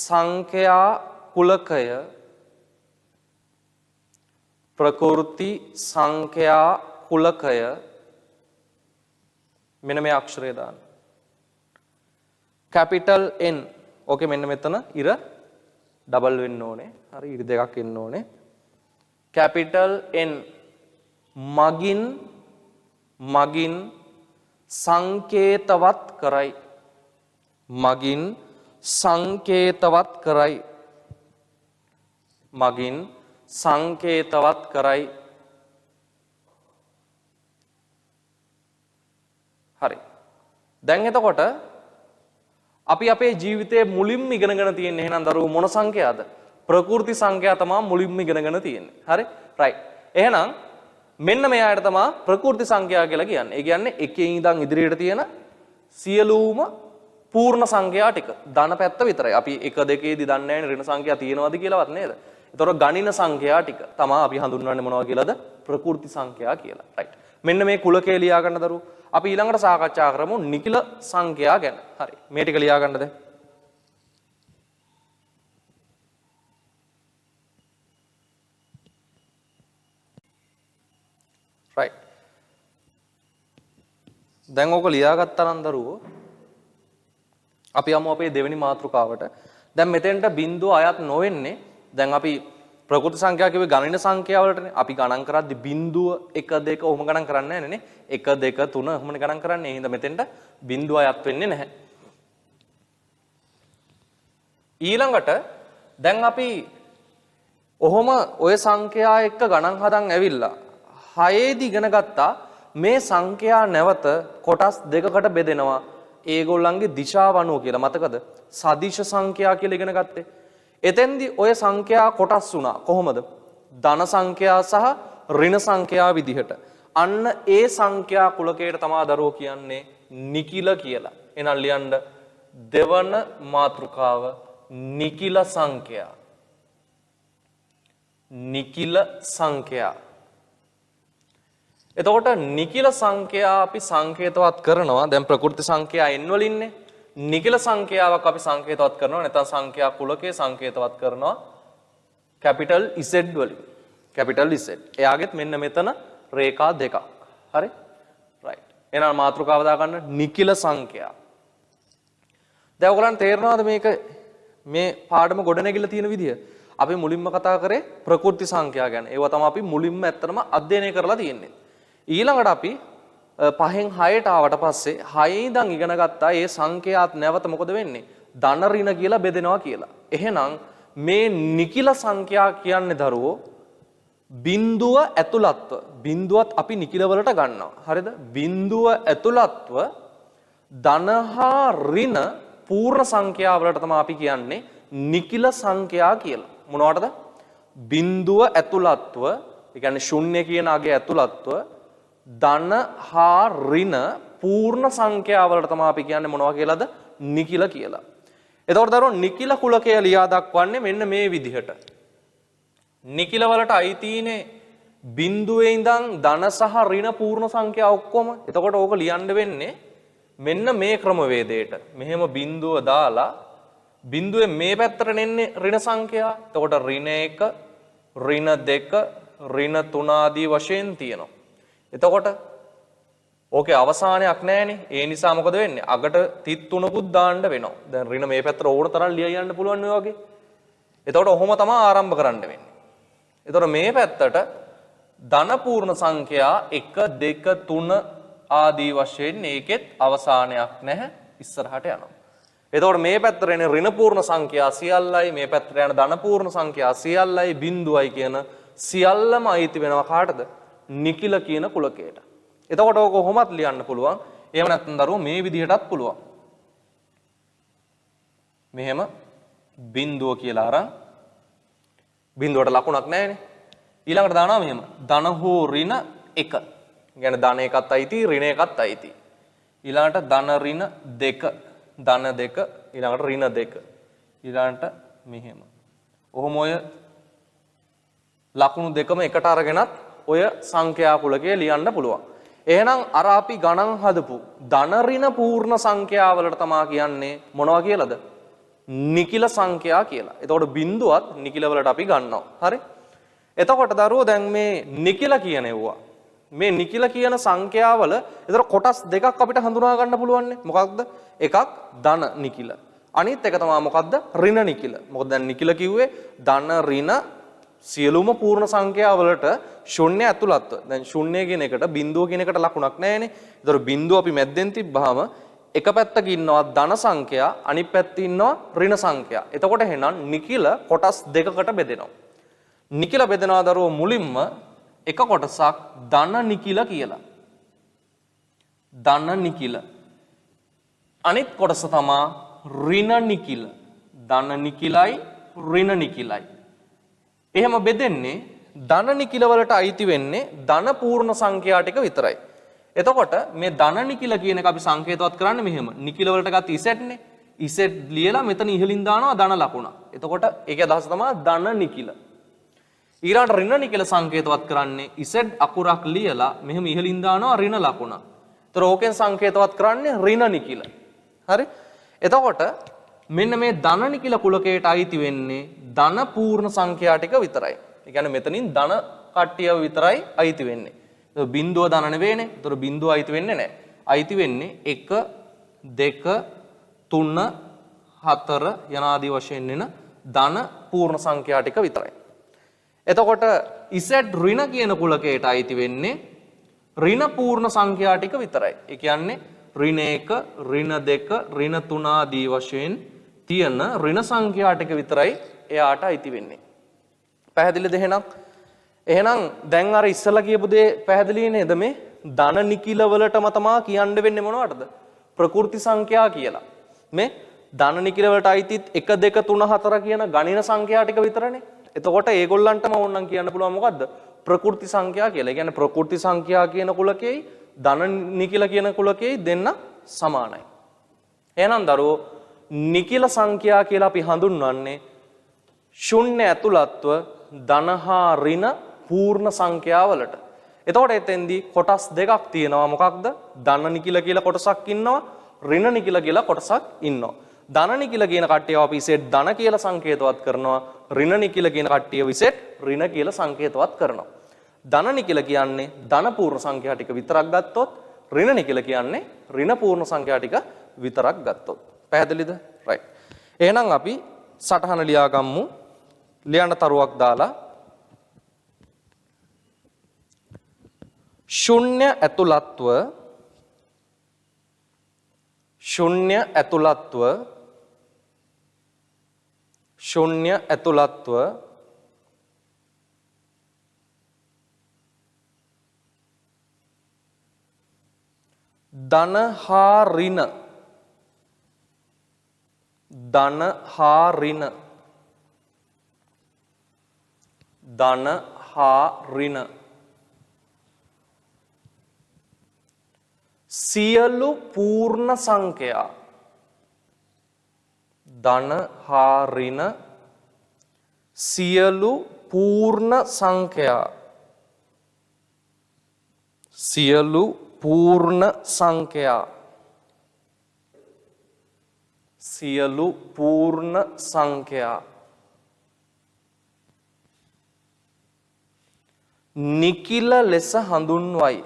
සංඛ්‍යා කුලකය ප්‍රකෘති සංඛ්‍යා කුලකය මෙන්න මේ අක්ෂරය දාන්න. Capital N. ඕකේ මෙන්න මෙතන ඉර ඩබල් වෙන්න ඕනේ. හරි ඉර දෙකක් එන්න ඕනේ. කැපිටල් N මගින් සංකේතවත් කරයි. මගින් සංකේතවත් කරයි. මගින් සංකේතවත් කරයි. හරි. දැන් එතකොට අපි අපේ ජීවිතයේ මුලින්ම ඉගෙනගෙන තියෙන්නේ එහෙනම් දරුවෝ මොන සංඛ්‍යාවද? ප්‍රකෘති සංඛ්‍යා තමයි මුලින්ම ඉගෙනගෙන තියෙන්නේ. හරි? රයිට්. එහෙනම් මෙන්න මෙයාට තමයි ප්‍රකෘති සංඛ්‍යා කියලා කියන්නේ. ඒ කියන්නේ එකේ ඉඳන් ඉදිරියට තියෙන සියලුම පූර්ණ සංඛ්‍යා ටික. ධන පැත්ත විතරයි. අපි 1 2 දී දන්නේ නැහැ ඍණ සංඛ්‍යා තියෙනවද කියලාවත් නේද? ඒතොර ගණින සංඛ්‍යා ටික තමයි අපි හඳුන්වන්නේ මොනවා කියලාද? ප්‍රකෘති සංඛ්‍යා කියලා. රයිට්. මෙන්න මේ කුලකේ ලියා ගන්න දරුවෝ. අපි ඊළඟට සාකච්ඡා කරමු නිකිල සංඛ්‍යා ගැන. හරි. මේ ටික ලියා ගන්නද? right. දැන් ඕක ලියාගත්තා නම් දරුවෝ අපි යමු අපේ දෙවෙනි මාතෘකාවට. දැන් මෙතෙන්ට බිඳුව අයත් නොවෙන්නේ. දැන් අපි ප්‍රකෘති සංඛ්‍යා කිව්වේ ගණන සංඛ්‍යා වලටනේ. අපි ගණන් කරද්දි බිඳුව 1 2 ඔහොම ගණන් කරන්නේ නැහැ නේ. 1 2 3 ඔහොමනේ ගණන් කරන්නේ. ඒ හින්දා මෙතෙන්ට බිඳුව අයත් වෙන්නේ නැහැ. ඊළඟට දැන් අපි ඔහොම ওই සංඛ්‍යා එක්ක ගණන් හදන් ඇවිල්ලා 6 දී ඉගෙන ගත්තා මේ සංඛ්‍යා නැවත කොටස් දෙකකට බෙදෙනවා. ඒගොල්ලන්ගේ දිශාව අනුව කියලා මතකද? සදිශ සංඛ්‍යා කියලා ඉගෙන ගත්තේ. එතෙන්දී ඔය සංඛ්‍යා කොටස් වුණා කොහොමද? ධන සංඛ්‍යා සහ ඍණ සංඛ්‍යා විදිහට. අන්න ඒ සංඛ්‍යා කුලකයට තමයි දරුවෝ කියන්නේ නිකිල කියලා. එහෙනම් ලියන්න දෙවන මාතෘකාව නිකිල සංඛ්‍යා. නිකිල සංඛ්‍යා. එතකොට නිකිල සංඛ්‍යා අපි සංකේතවත් කරනවා. දැන් ප්‍රකෘති සංඛ්‍යා n වලින්නේ. නිකිල සංඛ්‍යාවක් අපි සංකේතවත් කරනවා. නැත්නම් සංඛ්‍යා කුලකයේ සංකේතවත් කරනවා කැපිටල් Z වලින්. Capital Z. එයාගෙත් මෙන්න මෙතන රේඛා දෙකක්. හරි? රයිට්. එහෙනම් මාතෘකාව දාගන්න නිකිල සංඛ්‍යා. දැන් ඔයගලන්ට තේරෙනවද මේක මේ පාඩම ගොඩනැගිලා තියෙන විදිය? අපි මුලින්ම කතා කරේ ප්‍රකෘති සංඛ්‍යා ගැන. ඒවා තමයි අපි මුලින්ම ඇත්තටම අධ්‍යයනය කරලා තියෙන්නේ. ඊළඟට අපි 5න් 6ට ආවට පස්සේ 6 ඉඳන් ඉගෙන ගත්තා මේ සංඛ්‍යාත් නැවත මොකද වෙන්නේ? ධන ඍණ කියලා බෙදෙනවා කියලා. එහෙනම් මේ නිකිල සංඛ්‍යා කියන්නේ දරුවෝ බිඳුව ඇතුළත්ව. බිඳුවත් අපි නිකිල වලට ගන්නවා. හරිද? බිඳුව ඇතුළත්ව ධන හා ඍණ පූර්ණ සංඛ්‍යා වලට තමයි අපි කියන්නේ නිකිල සංඛ්‍යා කියලා. මොනවටද? බිඳුව ඇතුළත්ව, ඒ කියන්නේ ශුන්‍ය කියන අගේ ඇතුළත්ව ධන හා ඍණ පූර්ණ සංඛ්‍යා වලට තමයි අපි කියන්නේ මොනවා කියලාද? නිකිල කියලා. එතකොට දරුවෝ නිකිල කුලකය ලියා දක්වන්නේ මෙන්න මේ විදිහට. නිකිල වලට අයිතිනේ බිඳුවේ ඉඳන් ධන සහ ඍණ පූර්ණ සංඛ්‍යා ඔක්කොම. එතකොට ඕක ලියන්න වෙන්නේ මෙන්න මේ ක්‍රමවේදයට. මෙහෙම බිඳුව දාලා බිඳුවේ මේ පැත්තට නෙන්නේ ඍණ සංඛ්‍යා. එතකොට ඍණ 1, ඍණ 2, ඍණ 3 ආදී වශයෙන් තියෙනවා. එතකොට ඕකේ අවසානයක් නැහැනේ. ඒ නිසා මොකද වෙන්නේ? අගට තිත් තුනකුත් දාන්න වෙනවා. දැන් ඍණ මේ පැත්තට ඕන තරම් ලියා යන්න පුළුවන් ඔය වගේ. එතකොට ඔහොම තමයි ආරම්භ කරන්න වෙන්නේ. එතකොට මේ පැත්තට ධන පූර්ණ සංඛ්‍යා 1 2 3 ආදී වශයෙන් ඒකෙත් අවසානයක් නැහැ. ඉස්සරහට යනවා. එතකොට මේ පැත්තට එන ඍණ පූර්ණ සංඛ්‍යා සියල්ලයි, මේ පැත්තට යන ධන පූර්ණ සංඛ්‍යා සියල්ලයි බිඳුවයි කියන සියල්ලම අයිති වෙනවා කාටද? නිකිල කියන කුලකයට. එතකොට ඕක කොහොමත් ලියන්න පුළුවන්. එහෙම නැත්නම් දරුවෝ මේ විදිහටත් පුළුවන්. මෙහෙම බිඳුව කියලා අරන් බිඳුවට ලකුණක් නැහැනේ. ඊළඟට දානවා මෙහෙම ධන හෝ ඍණ 1. කියන්නේ ධන එකත් අයිති, ඍණ එකත් අයිති. ඊළඟට ධන ඍණ 2, ධන 2, ඊළඟට ඍණ 2 ඊළඟට මෙහෙම. ඔහොම ඔය ලකුණු දෙකම එකට අරගෙනත් ඔය සංඛ්‍යා කුලකය ලියන්න පුළුවන්. එහෙනම් අර අපි ගණන් හදපු ධන ඍණ පූර්ණ සංඛ්‍යාවලට තමා කියන්නේ මොනවා කියලාද? නිකිල සංඛ්‍යා කියලා. එතකොට බිඳුවත් නිකිල වලට අපි ගන්නවා. හරි? එතකොට දරුවෝ දැන් මේ නිකිල කියනෙව්වා. මේ නිකිල කියන සංඛ්‍යාවල ඒතර කොටස් දෙකක් අපිට හඳුනා ගන්න පුළුවන් නේ. මොකක්ද? එකක් ධන නිකිල. අනිත් එක තමයි මොකද්ද? ඍණ නිකිල. මොකද දැන් නිකිල කිව්වේ ධන ඍණ සියලුම පූර්ණ සංඛ්‍යාවලට ශුන්‍ය ඇතුළත්ව. දැන් ශුන්‍ය කියන එකට බිඳුව කියන එකට ලකුණක් නැහැනේ. ඒතර බිඳුව අපි මැද්දෙන් තිබ්බහම එක පැත්තක ඉන්නවා ධන සංඛ්‍යා අනිත් පැත්තේ ඉන්නවා ඍණ සංඛ්‍යා. එතකොට එහෙනම් නිකිල කොටස් දෙකකට බෙදෙනවා. නිකිල බෙදනවා දරුවෝ මුලින්ම එක කොටසක් ධන නිකිල කියලා. ධන නිකිල. අනිත් කොටස තමයි ඍණ නිකිල. ධන නිකිලයි ඍණ නිකිලයි. එහෙම බෙදෙන්නේ ධන නිකිල වලට අයිති වෙන්නේ ධන පූර්ණ සංඛ්‍යා ටික විතරයි. එතකොට මේ ධන නිකිල කියන එක අපි සංකේතවත් කරන්නේ මෙහෙම. නිකිල වලට ගත්ත ඉසෙට් නේ. ඉසෙට් ලියලා මෙතන ඉහළින් දානවා ධන ලකුණ. එතකොට ඒකේ අදහස තමයි ධන නිකිල. ඊළඟට ඍණ නිකිල සංකේතවත් කරන්නේ ඉසෙට් අකුරක් ලියලා මෙහෙම ඉහළින් දානවා ඍණ ලකුණ. ඒතර ඕකෙන් සංකේතවත් කරන්නේ ඍණ නිකිල. හරි? එතකොට මෙන්න මේ ධන නිකිල කුලකයට අයිති වෙන්නේ ධන පූර්ණ සංඛ්‍යා ටික විතරයි. ඒ කියන්නේ මෙතනින් ධන කට්ටිය විතරයි අයිති වෙන්නේ. ඒක බිඳුව ධන නෙවෙයිනේ. ඒතර බිඳුව අයිති වෙන්නේ නැහැ. අයිති වෙන්නේ 1 2 3 4 යනාදී වශයෙන් එන ධන පූර්ණ සංඛ්‍යා ටික විතරයි. එතකොට ඉසෙට් ඍණ කියන කුලකයට අයිති වෙන්නේ ඍණ පූර්ණ සංඛ්‍යා ටික විතරයි. ඒ කියන්නේ ඍණ 1 ඍණ 2 ඍණ 3 ආදී වශයෙන් තියෙන ඍණ සංඛ්‍යා ටික විතරයි එයාට අයිති වෙන්නේ. පැහැදිලිද එහෙනම්? එහෙනම් දැන් අර ඉස්සලා කියපු දේ පැහැදිලි නේද? මේ ධන නිකිල වලටම තමා කියන්න වෙන්නේ මොනවටද? ප්‍රකෘති සංඛ්‍යා කියලා. මේ ධන නිකිල වලට අයිතිත් 1 2 3 4 කියන ගණින සංඛ්‍යා ටික විතරනේ. එතකොට ඒගොල්ලන්ටම ඕනනම් කියන්න පුළුවන් මොකද්ද? ප්‍රකෘති සංඛ්‍යා කියලා. ඒ කියන්නේ ප්‍රකෘති සංඛ්‍යා කියන කුලකෙයි ධන නිකිල කියන කුලකෙයි දෙන්න සමානයි. එහෙනම් දරුවෝ නිකිල සංඛ්‍යා කියලා අපි හඳුන්වන්නේ ශුන්‍ය ඇතුළත්ව ධන හා ඍණ පූර්ණ සංඛ්‍යාවලට. එතකොට එතෙන්දී කොටස් දෙකක් තියෙනවා. මොකක්ද? ධන නිකිල කියලා කොටසක් ඉන්නවා, ඍණ නිකිල කියලා කොටසක් ඉන්නවා. ධන නිකිල කියන කට්ටියව අපි ඉසෙට් ධන කියලා සංකේතවත් කරනවා. ඍණ නිකිල කියන කට්ටියව ඉසෙට් ඍණ කියලා සංකේතවත් කරනවා. ධන නිකිල කියන්නේ ධන පූර්ණ සංඛ්‍යා ටික විතරක් ගත්තොත්, ඍණ නිකිල කියන්නේ ඍණ පූර්ණ සංඛ්‍යා ටික විතරක් ගත්තොත්. පැහැදිලිද? රයිට්. එහෙනම් අපි සටහන ලියා ගමු. ලියන්න තරුවක් දාලා ශුන්‍ය ඇතුළත්ව ධන හා ඍණ සියලු පූර්ණ සංඛ්‍යා ධන හා ඍණ සියලු පූර්ණ සංඛ්‍යා නිකිල ලෙස හඳුන්වයි.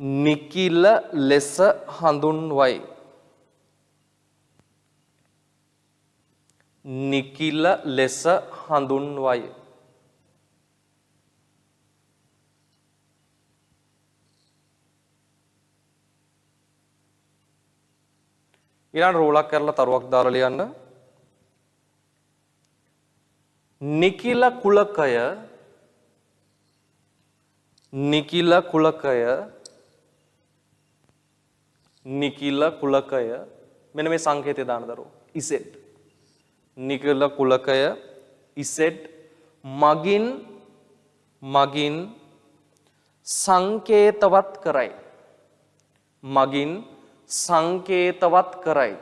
නිකිල ලෙස හඳුන්වයි. නිකිල ලෙස හඳුන්වයි. ඊළඟ රෝලක් කරලා තරුවක් දාලා ලියන්න. නිකිල කුලකය මෙන්න මේ සංකේතය දාන දරුවෝ. ඉසෙට් නිකිල කුලකය ඉසෙට් මගින් සංකේතවත් කරයි. මගින් සංකේතවත් කරයි.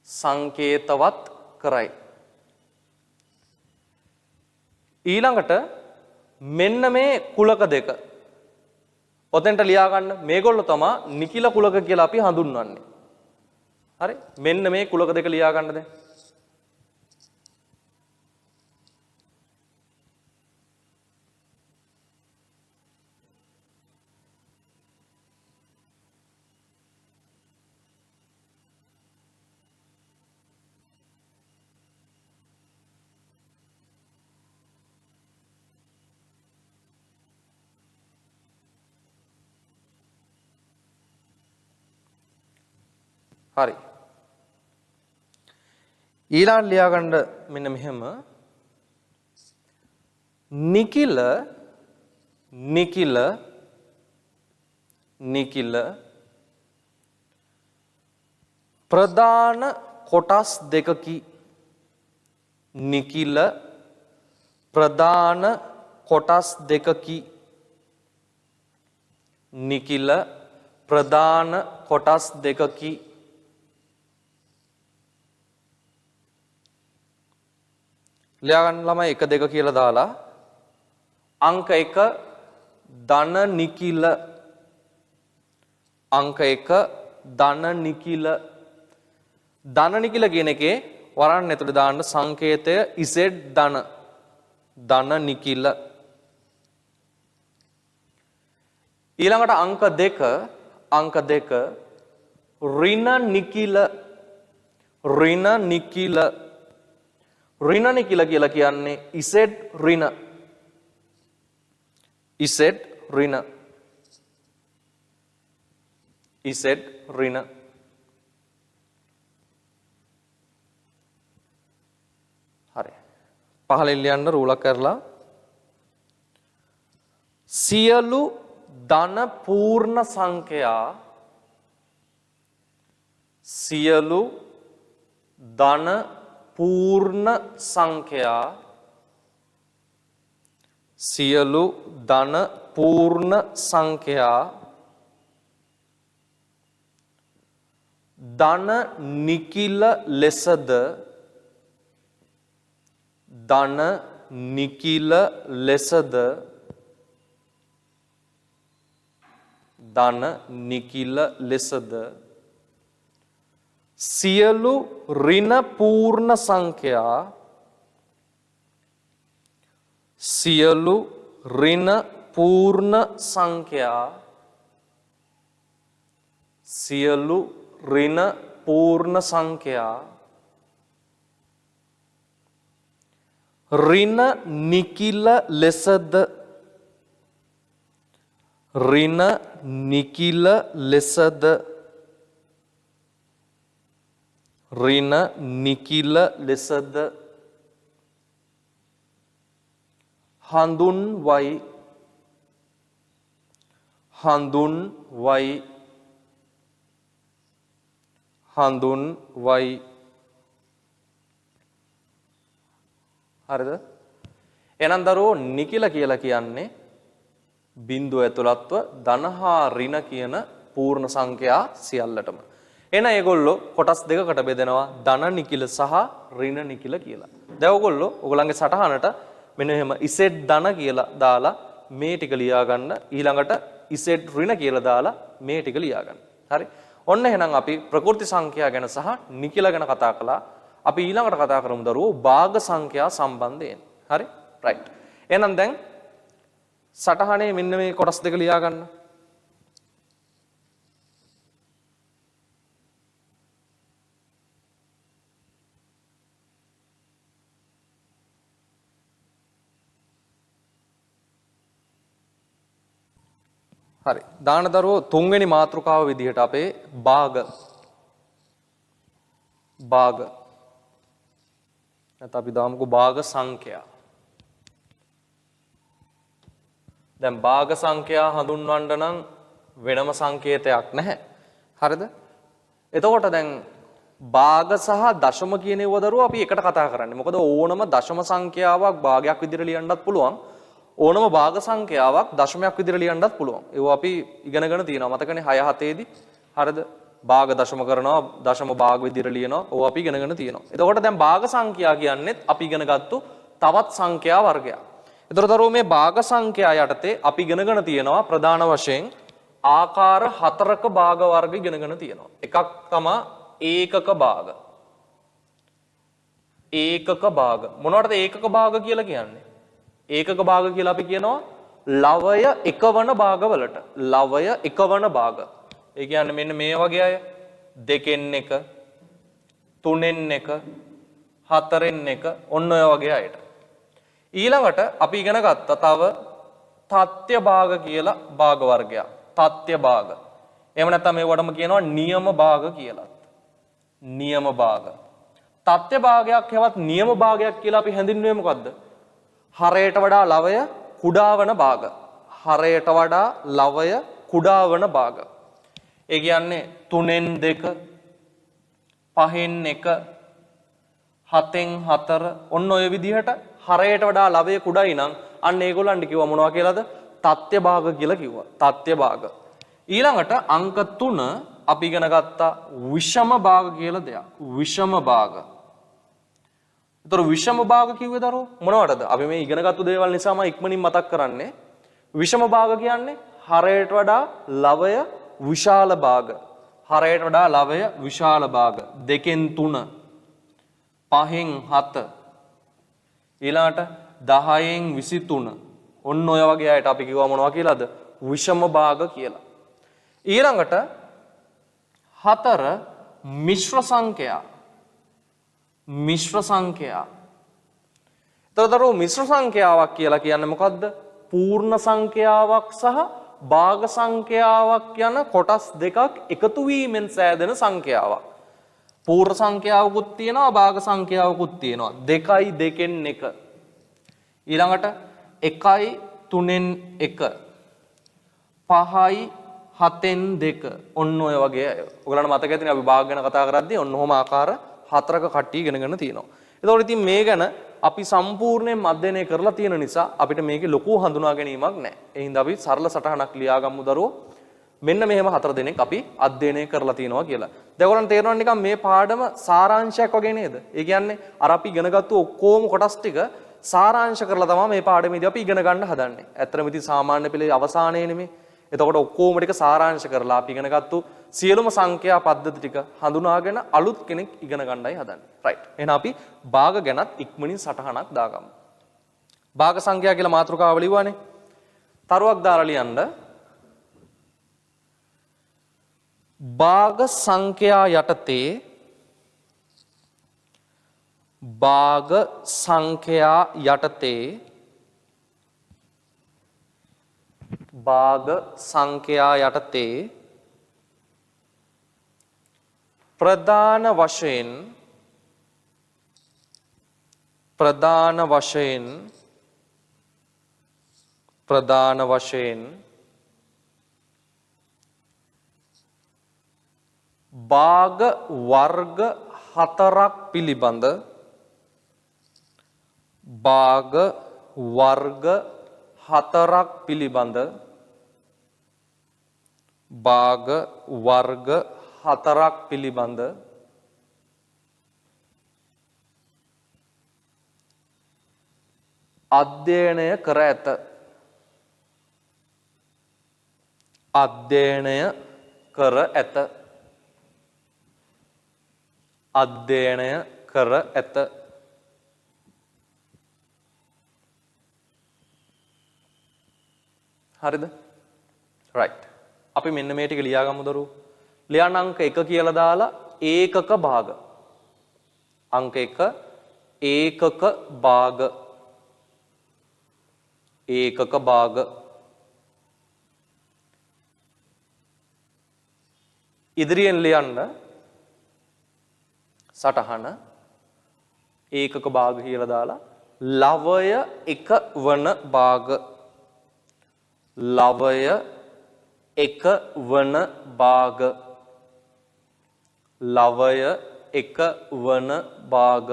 සංකේතවත් කරයි. ඊළඟට මෙන්න මේ කුලක දෙක. ඔතෙන්ට ලියා ගන්න මේගොල්ලෝ තමයි නිකිල කුලක කියලා අපි හඳුන්වන්නේ. හරි? මෙන්න මේ කුලක දෙක ලියා ගන්න දැන්. හරි. ඊළඟ ලියා ගන්න මෙන්න මෙහෙම නිකිල නිකිල නිකිල ප්‍රධාන කොටස් දෙකකි. නිකිල ප්‍රධාන කොටස් දෙකකි. නිකිල ප්‍රධාන කොටස් දෙකකි. ලියා ගන්න ළමයි 1 2 කියලා දාලා අංක 1 ධන නිකිල අංක 1 ධන නිකිල ධන නිකිල කියන එකේ වරන් ඇතුළේ දාන්න සංකේතය z ධන ධන නිකිල. ඊළඟට අංක 2 ඍණ නිකිල ඍණ නිකිල ඍණ නිකිල කියලා කියන්නේ z ඍණ z ඍණ z ඍණ. හරි. පහලින් ලියන්න රූලක් කරලා සියලු ධන පූර්ණ සංඛ්‍යා සියලු ධන පූර්ණ සංඛ්‍යා සියලු ධන පූර්ණ සංඛ්‍යා ධන නිකිල ලෙසද ධන නිකිල ලෙසද ධන නිකිල ලෙසද සියලු ඍණ පූර්ණ සංඛ්‍යා සියලු ඍණ පූර්ණ සංඛ්‍යා සියලු ඍණ පූර්ණ සංඛ්‍යා ඍණ නිකිල ලෙසද ඍණ නිකිල ලෙසද ඍණ නිකිල ලෙසද හඳුන්වයි හඳුන්වයි හඳුන්වයි. හරිද? එහෙනම් දරුවෝ නිකිල කියලා කියන්නේ බිංදුව ඇතුළත්ව ධන හා ඍණ කියන පූර්ණ සංඛ්‍යා සියල්ලටම. එහෙනම් ඒගොල්ලෝ කොටස් දෙකකට බෙදෙනවා ධන නිකිල සහ ඍණ නිකිල කියලා. දැන් ඔයගොල්ලෝගේ සටහනට මෙන්න එහෙම ඉසෙට් ධන කියලා දාලා මේ ටික ලියා ගන්න. ඊළඟට ඉසෙට් ඍණ කියලා දාලා මේ ටික ලියා ගන්න. හරි? ඔන්න එහෙනම් අපි ප්‍රකෘති සංඛ්‍යා ගැන සහ නිකිල ගැන කතා කළා. අපි ඊළඟට කතා කරමු දරුවෝ භාග සංඛ්‍යා සම්බන්ධයෙන්. හරි? රයිට්. එහෙනම් දැන් සටහනේ මෙන්න මේ කොටස් දෙක ලියා ගන්න. හරි. දාන දරුවෝ තුන්වෙනි මාතෘකාව විදිහට අපේ භාග නැත්නම් අපි දාමුකෝ භාග සංඛ්‍යා. දැන් භාග සංඛ්‍යා හඳුන්වන්න නම් වෙනම සංකේතයක් නැහැ. හරිද? එතකොට දැන් භාග සහ දශම කියන ඒවා දරුවෝ අපි එකට කතා කරන්නේ. මොකද ඕනම දශම සංඛ්‍යාවක් භාගයක් විදිහට ලියන්නත් පුළුවන්. ඕනම භාග සංඛ්‍යාවක් දශමයක් විදිහට ලියන්නත් පුළුවන්. ඒව අපි ඉගෙනගෙන තියෙනවා. මතකනේ 6 7 දී. හරිද? භාග දශම කරනවා, දශම භාග විදිහට ලියනවා. ඕව අපි ඉගෙනගෙන තියෙනවා. එතකොට දැන් භාග සංඛ්‍යා කියන්නේත් අපි ඉගෙනගත්තු තවත් සංඛ්‍යා වර්ගයක්. එතකොට මේ භාග සංඛ්‍යා යටතේ අපි ඉගෙනගෙන තියෙනවා ප්‍රධාන වශයෙන් ආකාර 4ක භාග වර්ග ඉගෙනගෙන තියෙනවා. එකක් තමයි ඒකක භාග. ඒකක භාග. මොනවටද ඒකක භාග කියලා කියන්නේ? ඒකක භාග කියලා අපි කියනවා ලවය එකවන භාගවලට. ලවය එකවන භාග. ඒ කියන්නේ මෙන්න මේ වගේ අය 2න් 1 3න් 1 4න් 1 ඔන්න ඔය වගේ අයට. ඊළඟට අපි ඉගෙන ගත්තා තව තත්ත්‍ය භාග කියලා භාග වර්ගයක්. තත්ත්‍ය භාග. එහෙම නැත්නම් මේවටම කියනවා නියම භාග කියලා. නියම භාග. තත්ත්‍ය භාගයක් හෙවත් නියම භාගයක් කියලා අපි හැඳින්වුවේ මොකද්ද? හරයට වඩා ලවය කුඩා වන භාග. හරයට වඩා ලවය කුඩා වන භාග. ඒ කියන්නේ 3න් 2 5න් 1 7න් 4 ඔන්න ඔය විදිහට හරයට වඩා ලවය කුඩායි නම් අන්න ඒගොල්ලන්ට කිව්වා මොනවා කියලාද? තත්ත්‍ය භාග කියලා කිව්වා. තත්ත්‍ය භාග. ඊළඟට අංක 3 අපි ඉගෙන ගත්තා විෂම භාග කියලා දෙයක්. විෂම භාග. ඒතර විෂම භාග කිව්වේ දරුවෝ මොනවටද? අපි මේ ඉගෙනගත්තු දේවල් නිසාම ඉක්මනින් මතක් කරන්නේ. විෂම භාග කියන්නේ හරයට වඩා ලවය විශාල භාග. හරයට වඩා ලවය විශාල භාග. 2න් 3 5න් 7 ඊළාට 10න් 23 ඔන්න ඔය වගේ අයට අපි කිව්වා මොනවා කියලාද? විෂම භාග කියලා. ඊළඟට 4 මිශ්‍ර සංඛ්‍යා. මිශ්‍ර සංඛ්‍යා. එතකොට මිශ්‍ර සංඛ්‍යාවක් කියලා කියන්නේ මොකද්ද? පූර්ණ සංඛ්‍යාවක් සහ භාග සංඛ්‍යාවක් යන කොටස් දෙකක් එකතු වීමෙන් සෑදෙන සංඛ්‍යාවක්. පූර්ණ සංඛ්‍යාවකුත් තියෙනවා භාග සංඛ්‍යාවකුත් තියෙනවා. 2යි 2න් 1. ඊළඟට 1යි 3න් 1. 5යි 7න් 2. ඔන්න ඔය වගේ අය. ඔයගලන්ට මතක ඇතිනේ අපි භාග ගැන කතා කරද්දී ඔන්න ඔහොම ආකාර 4ක කට්ටිය ඉගෙනගෙන තියෙනවා. එතකොට ඉතින් මේ ගැන අපි සම්පූර්ණයෙන් අධ්‍යයනය කරලා තියෙන නිසා අපිට මේකේ ලොකු හඳුනා ගැනීමක් නැහැ. ඒ හින්දා අපි සරල සටහනක් ලියාගමු දරුවෝ. මෙන්න මෙහෙම 4 දෙනෙක් අපි අධ්‍යයනය කරලා තියෙනවා කියලා. දැන් ඔයගලන්ට තේරෙනවා නිකන් මේ පාඩම සාරාංශයක් වගේ නේද? ඒ කියන්නේ අර අපි ඉගෙනගත්තු ඔක්කොම කොටස් ටික සාරාංශ කරලා තමයි මේ පාඩමේදී අපි ඉගෙන ගන්න හදන්නේ. ඇත්තටම ඉතින් සාමාන්‍ය පෙළේ අවසානයේ නෙමෙයි. එතකොට ඔක්කොම ටික සාරාංශ කරලා අපි ඉගෙනගත්තු සියලුම සංඛ්‍යා පද්ධති ටික හඳුනාගෙන අලුත් කෙනෙක් ඉගෙන ගන්නයි හදන්නේ. රයිට්. එහෙනම් අපි භාග ගැනත් ඉක්මනින් සටහනක් දාගමු. භාග සංඛ්‍යා කියලා මාතෘකාව ලියුවානේ. තරුවක් දාලා ලියන්න. භාග සංඛ්‍යා යටතේ භාග සංඛ්‍යා යටතේ භාග සංඛ්‍යා යටතේ ප්‍රධාන වශයෙන් භාග වර්ග 4ක් පිළිබඳ භාග වර්ග 4ක් පිළිබඳ භාග වර්ග 4ක් පිළිබඳ අධ්‍යයනය කර ඇත. අධ්‍යයනය කර ඇත. අධ්‍යයනය කර ඇත. හරිද? රයිට්. අපි මෙන්න මේ ටික ලියාගමු දරුවෝ. ලියන්න අංක 1 කියලා දාලා ඒකක භාග. අංක 1 ඒකක භාග. ඒකක භාග. ඉදිරියෙන් ලියන්න සටහන ඒකක භාග කියලා දාලා ලවය 1 වන භාග. ලවය 1 වන භාග. ලවය 1 වන භාග.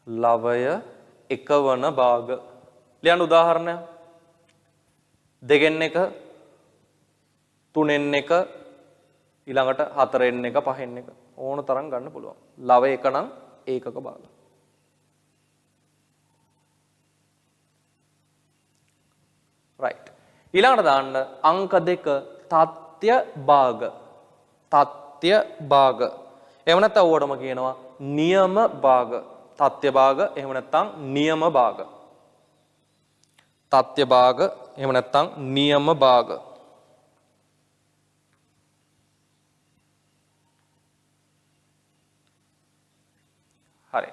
ලවය එක වන භාග. ලියන්න උදාහරණයක්. දෙකෙන් එක, තුනෙන් එක, ඊළඟට හතරෙන් එක, පහෙන් එක ඕන තරම් ගන්න පුළුවන්. ලව එක නම් ඒකක භාග. right. ඊළඟට දාන්න අංක දෙක තත්ත්‍ය භාග. තත්ත්‍ය භාග. එහෙම නැත්නම් ඕවටම කියනවා නියම භාග. තත්ත්‍ය භාග එහෙම නැත්නම් නියම භාග. තත්ත්‍ය භාග එහෙම නැත්නම් නියම භාග. හරි.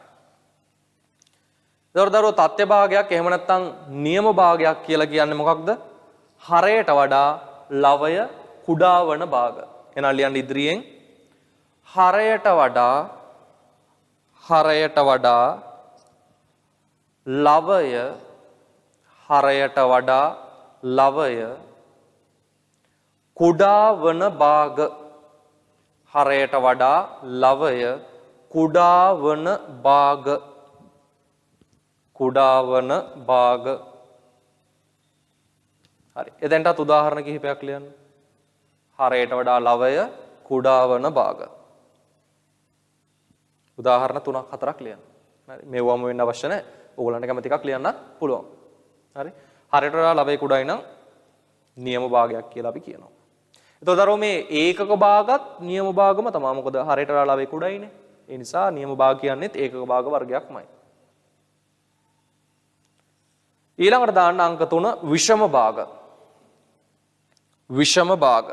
දරුවෝ තත්ත්‍ය භාගයක් එහෙම නැත්නම් නියම භාගයක් කියලා කියන්නේ මොකක්ද? හරයට වඩා ලවය කුඩා වන භාග. එහෙනම් ලියන්න ඉදිරියෙන් හරයට වඩා ලවය හරයට වඩා ලවය කුඩා වන භාග. හරයට වඩා ලවය කුඩා වන භාග. කුඩා වන භාග. හරි. එතෙන්ටත් උදාහරණ කිහිපයක් ලියන්න. හරයට වඩා ලවය කුඩා වන භාග. උදාහරණ 3ක් 4ක් ලියන්න. හරි. මේවම වෙන්න අවශ්‍ය නැහැ. ඕගොල්ලන්ට කැමති එකක් ලියන්නත් පුළුවන්. හරි. හරයට වඩා ලවය කුඩායි නම් නියම භාගයක් කියලා අපි කියනවා. එතකොට දරුවෝ මේ ඒකක භාගත් නියම භාගම තමයි. මොකද හරයට වඩා ලවය කුඩායිනේ. ඒ නිසා නියම භාග කියන්නේත් ඒකක භාග වර්ගයක්මයි. ඊළඟට දාන්න අංක 3 විෂම භාග. විෂම භාග.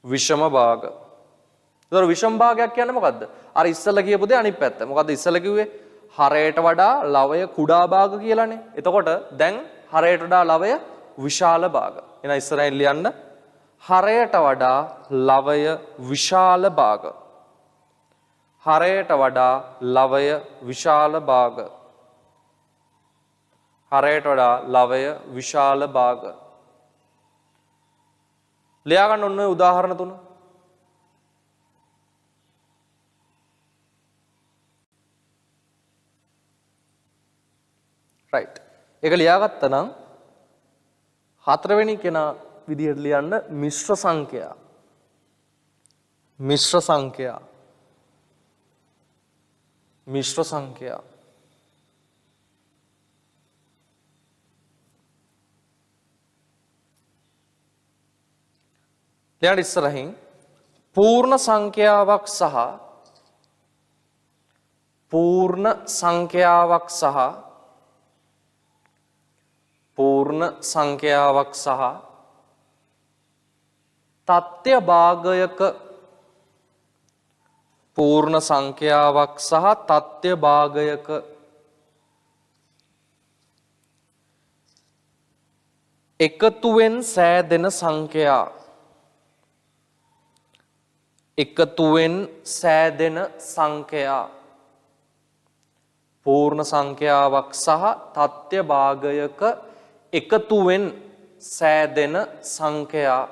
විෂම භාග. ඒතර විෂම භාගයක් කියන්නේ මොකද්ද? අර ඉස්සෙල්ලා කියපු දේ අනිත් පැත්ත. මොකද්ද ඉස්සෙල්ලා කිව්වේ? හරයට වඩා ලවය කුඩා භාග කියලානේ. එතකොට දැන් හරයට වඩා ලවය විශාල භාග. එහෙනම් ඉස්සරහින් ලියන්න හරයට වඩා ලවය විශාල භාග. හරයට වඩා ලවය විශාල භාග. හරයට වඩා ලවය විශාල භාග. ලියා ගන්න ඔන්න ඔය උදාහරණ 3. right. ඒක ලියාගත්තා නම් හතරවෙනි කෙනා විදිහට ලියන්න මිශ්‍ර සංඛ්‍යා. මිශ්‍ර සංඛ්‍යා. මිශ්‍ර සංඛ්‍යා. ලියන්න ඉස්සරහින් පූර්ණ සංඛ්‍යාවක් සහ පූර්ණ සංඛ්‍යාවක් සහ පූර්ණ සංඛ්‍යාවක් සහ තත්ත්‍ය භාගයක පූර්ණ සංඛ්‍යාවක් සහ තත්ත්‍ය භාගයක එකතුවෙන් සෑදෙන සංඛ්‍යා. එකතුවෙන් සෑදෙන සංඛ්‍යා. පූර්ණ සංඛ්‍යාවක් සහ තත්ත්‍ය භාගයක එකතුවෙන් සෑදෙන සංඛ්‍යා.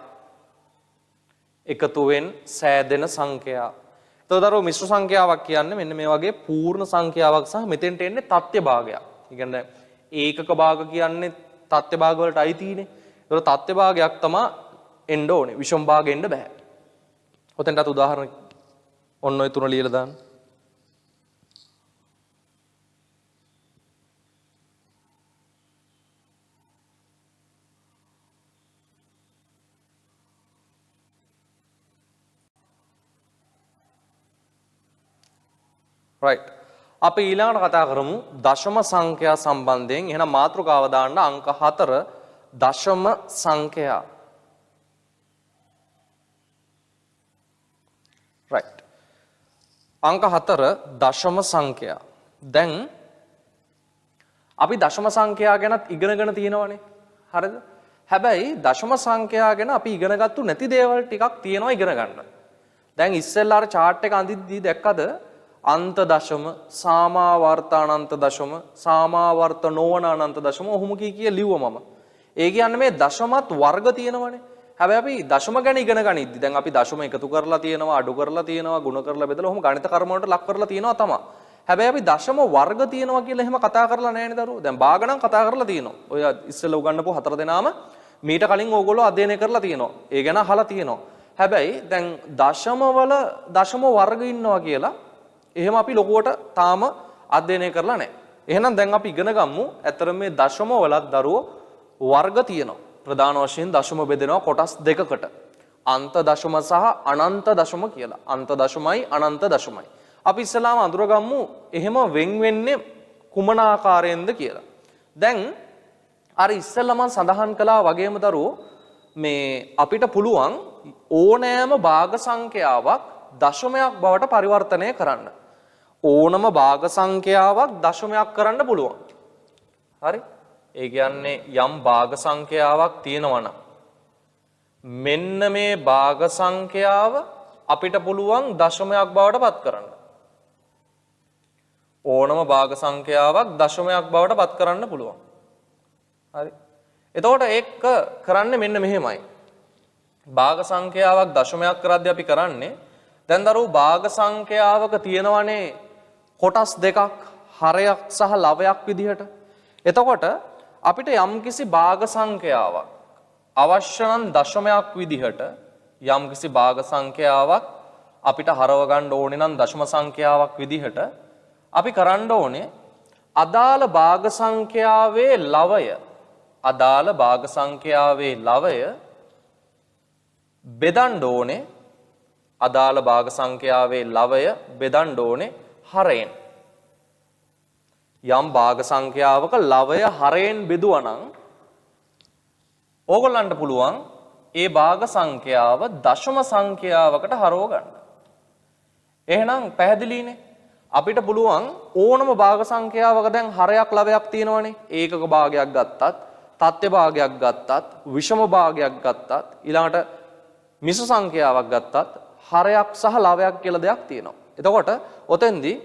එකතුවෙන් සෑදෙන සංඛ්‍යා. එතකොට දරුවෝ මිශ්‍ර සංඛ්‍යාවක් කියන්නේ මෙන්න මේ වගේ පූර්ණ සංඛ්‍යාවක් සහ මෙතෙන්ට එන්නේ තත්ත්‍ය භාගයක්. ඒ කියන්නේ ඒකක භාග කියන්නේ තත්ත්‍ය භාග වලට අයිතිනේ. ඒතකොට තත්ත්‍ය භාගයක් තමයි එන්න ඕනේ. විෂම භාග එන්න බෑ. ඔතෙන්ටත් උදාහරණ ඔන්න ඔය 3 ලියලා දාන්න. right. අපි ඊළඟට කතා කරමු දශම සංඛ්‍යා සම්බන්ධයෙන්. එහෙනම් මාතෘකාව දාන්න අංක 4 දශම සංඛ්‍යා. right. අංක 4 දශම සංඛ්‍යා. දැන් අපි දශම සංඛ්‍යා ගැනත් ඉගෙනගෙන තියෙනවනේ. හරිද? හැබැයි දශම සංඛ්‍යා ගැන අපි ඉගෙනගත්තු නැති දේවල් ටිකක් තියෙනවා ඉගෙන ගන්න. දැන් ඉස්සෙල්ලා අර chart එක අඳිද්දී දැක්කද? අන්ත දශම, සාමාවර්ත අනන්ත දශම, සාමාවර්ත නොවන අනන්ත දශම ඔහොම කී ලිව්වා මම. ඒ කියන්නේ මේ දශමත් වර්ග තියෙනවනේ. හැබැයි අපි දශම ගැන ඉගෙන ගනිද්දි දැන් අපි දශම එකතු කරලා තියෙනවා, අඩු කරලා තියෙනවා, ගුණ කරලා බෙදලා ඔහොම ගණිත කර්ම වලට ලක් කරලා තියෙනවා තමයි. හැබැයි අපි දශම වර්ග තියෙනවා කියලා එහෙම කතා කරලා නැහැනේ දරුවෝ. දැන් භාග නම් කතා කරලා තියෙනවා. ඔය ඉස්සෙල්ලා උගන්වපු හතර දෙනාම මීට කලින් ඕගොල්ලෝ අධ්‍යයනය කරලා තියෙනවා. ඒ ගැන අහලා තියෙනවා. හැබැයි දැන් දශම වල දශම වර්ග ඉන්නවා කියලා එහෙම අපි ලොකුවට තාම අධ්‍යයනය කරලා නැහැ. එහෙනම් දැන් අපි ඉගෙන ගමු ඇත්තටම මේ දශම වලත් දරුවෝ වර්ග තියෙනවා. ප්‍රධාන වශයෙන් දශම බෙදෙනවා කොටස් දෙකකට. අන්ත දශම සහ අනන්ත දශම කියලා. අන්ත දශමයි අනන්ත දශමයි. අපි ඉස්සලාම අඳුරගමු එහෙම වෙන් වෙන්නේ කුමන ආකාරයෙන්ද කියලා. දැන් අර ඉස්සෙල්ලා මම සඳහන් කළා වගේම දරුවෝ මේ අපිට පුළුවන් ඕනෑම භාග සංඛ්‍යාවක් දශමයක් බවට පරිවර්තනය කරන්න. ඕනම භාග සංඛ්‍යාවක් දශමයක් කරන්න පුළුවන්. හරි? ඒ කියන්නේ යම් භාග සංඛ්‍යාවක් තියෙනවා නම් මෙන්න මේ භාග සංඛ්‍යාව අපිට පුළුවන් දශමයක් බවට පත් කරන්න. ඕනම භාග සංඛ්‍යාවක් දශමයක් බවට පත් කරන්න පුළුවන්. හරි. එතකොට ඒක කරන්නේ මෙන්න මෙහෙමයි. භාග සංඛ්‍යාවක් දශමයක් කරද්දී අපි කරන්නේ දැන් දරුවෝ භාග සංඛ්‍යාවක තියෙනවනේ කොටස් දෙකක් හරයක් සහ ලවයක් විදිහට. එතකොට අපිට යම්කිසි භාග සංඛ්‍යාවක් අවශ්‍ය නම් දශමයක් විදිහට යම්කිසි භාග සංඛ්‍යාවක් අපිට හරව ගන්න ඕනේ නම් දශම සංඛ්‍යාවක් විදිහට අපි කරන්න ඕනේ අදාළ භාග සංඛ්‍යාවේ ලවය අදාළ භාග සංඛ්‍යාවේ ලවය බෙදන්න ඕනේ අදාළ භාග සංඛ්‍යාවේ ලවය බෙදන්න ඕනේ හරයෙන්. යම් භාග සංඛ්‍යාවක ලවය හරයෙන් බෙදුවා නම් ඕගොල්ලන්ට පුළුවන් ඒ භාග සංඛ්‍යාව දශම සංඛ්‍යාවකට හරව ගන්න. එහෙනම් පැහැදිලිනේ. අපිට පුළුවන් ඕනම භාග සංඛ්‍යාවක දැන් හරයක් ලවයක් තියෙනවනේ. ඒකක භාගයක් ගත්තත්, තත්ත්ව භාගයක් ගත්තත්, විෂම භාගයක් ගත්තත්, ඊළඟට මිශ්‍ර සංඛ්‍යාවක් ගත්තත් හරයක් සහ ලවයක් කියලා දෙයක් තියෙනවා. එතකොට ඔතෙන්දී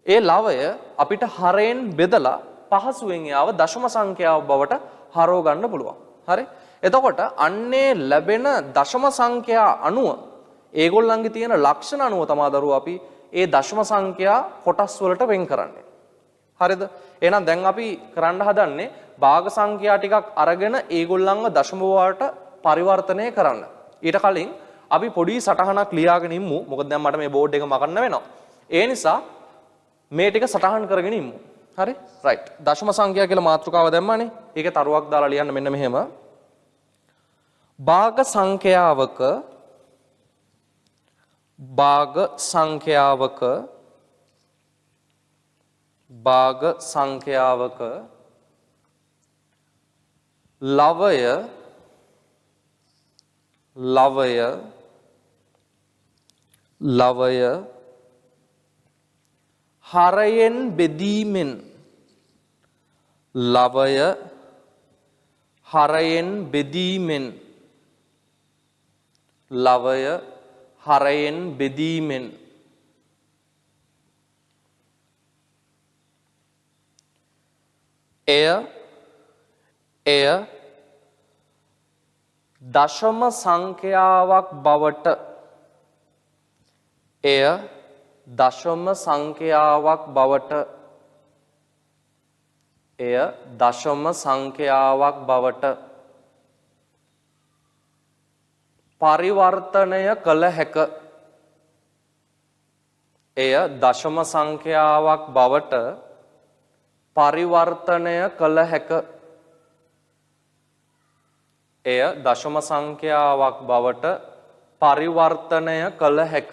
ඒ ලවය අපිට හරයෙන් බෙදලා පහසුවෙන් යාව දශම සංඛ්‍යාව බවට හරව ගන්න පුළුවන්. හරි? එතකොට අන්නේ ලැබෙන දශම සංඛ්‍යා අනුව ඒගොල්ලන්ගේ තියෙන ලක්ෂණ අනුව තමයි දරුවෝ අපි ඒ දශම සංඛ්‍යා කොටස් වලට වෙන් කරන්නේ. හරිද? එහෙනම් දැන් අපි කරන්න හදන්නේ භාග සංඛ්‍යා ටිකක් අරගෙන ඒගොල්ලන්ව දශම වලට පරිවර්තනය කරන්න. ඊට කලින් අපි පොඩි සටහනක් ලියාගෙන ඉමු. මොකද දැන් මට මේ බෝඩ් එක මකන්න වෙනවා. ඒ නිසා මේ ටික සටහන් කරගෙන ඉමු. හරි? රයිට්. දශම සංඛ්‍යා කියලා මාතෘකාව දැම්මානේ. ඒකේ තරුවක් දාලා ලියන්න මෙන්න මෙහෙම. භාග සංඛ්‍යාවක ලවය හරයෙන් බෙදීමෙන් එය දශම සංඛ්‍යාවක් බවට පරිවර්තනය කළ හැක. එය දශම සංඛ්‍යාවක් බවට පරිවර්තනය කළ හැක. එය දශම සංඛ්‍යාවක් බවට පරිවර්තනය කළ හැක.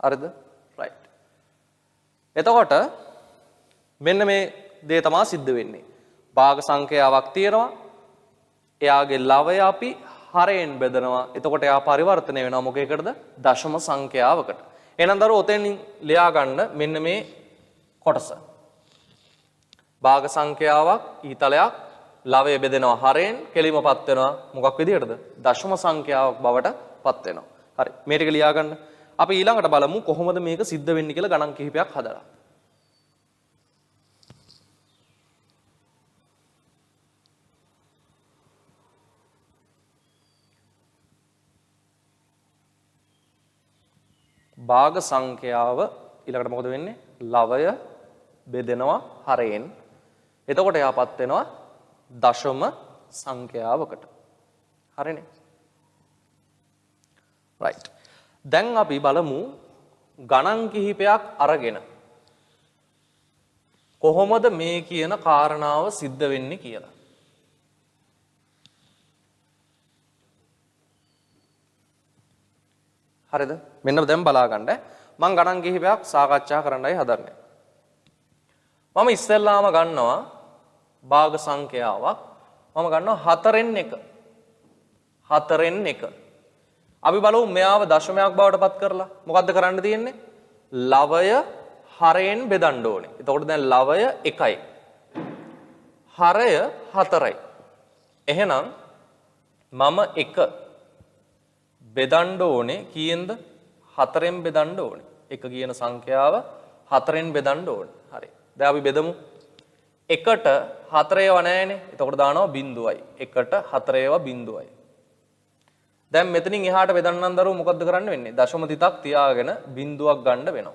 හරිද? රයිට්. එතකොට මෙන්න මේ දේ තමයි සිද්ධ වෙන්නේ. භාග සංඛ්‍යාවක් තියෙනවා. එයාගේ ලවය අපි හරයෙන් බෙදනවා. එතකොට එයා පරිවර්තනය වෙනවා මොකේකටද? දශම සංඛ්‍යාවකට. එහෙනම් දරුවෝ ඔතෙන් ලියා ගන්න මෙන්න මේ කොටස. භාග සංඛ්‍යාවක් ඊතලයක් ලවය බෙදෙනවා හරයෙන් කෙලිමපත් වෙනවා මොකක් විදියටද? දශම සංඛ්‍යාවක් බවට පත් වෙනවා. හරි. මේ ටික ලියා ගන්න. අපි ඊළඟට බලමු කොහොමද මේක සිද්ධ වෙන්නේ කියලා ගණන් කිහිපයක් හදලා. භාග සංඛ්‍යාව ඊළඟට මොකද වෙන්නේ? ලවය බෙදෙනවා හරයෙන්. එතකොට එයාපත් වෙනවා දශම සංඛ්‍යාවකට. හරිනේ. right. දැන් අපි බලමු ගණන් කිහිපයක් අරගෙන කොහොමද මේ කියන කාරණාව සිද්ධ වෙන්නේ කියලා. හරිද? මෙන්න දැන් බලා ගන්න. මම ගණන් කිහිපයක් සාකච්ඡා කරන්නයි හදන්නේ. මම ඉස්සෙල්ලාම ගන්නවා භාග සංඛ්‍යාවක්. මම ගන්නවා 4න් 1. 4න් 1. අපි බලමු මෙයාව දශමයක් බවට පත් කරලා. මොකද්ද කරන්න තියෙන්නේ? ලවය හරයෙන් බෙදන්න ඕනේ. එතකොට දැන් ලවය 1යි. හරය 4යි. එහෙනම් මම 1 බෙදන්න ඕනේ කීයෙන්ද? 4ෙන් බෙදන්න ඕනේ. 1 කියන සංඛ්‍යාව 4ෙන් බෙදන්න ඕනේ. හරි. දැන් අපි බෙදමු. 1ට 4 ඒවා නැහැනේ. එතකොට දානවා බිඳුවයි. 1ට 4 ඒවා බිඳුවයි. දැන් මෙතනින් එහාට බෙදන්නන් දරුවෝ මොකද්ද කරන්න වෙන්නේ? දශම තිතක් තියාගෙන බිඳුවක් ගන්න වෙනවා.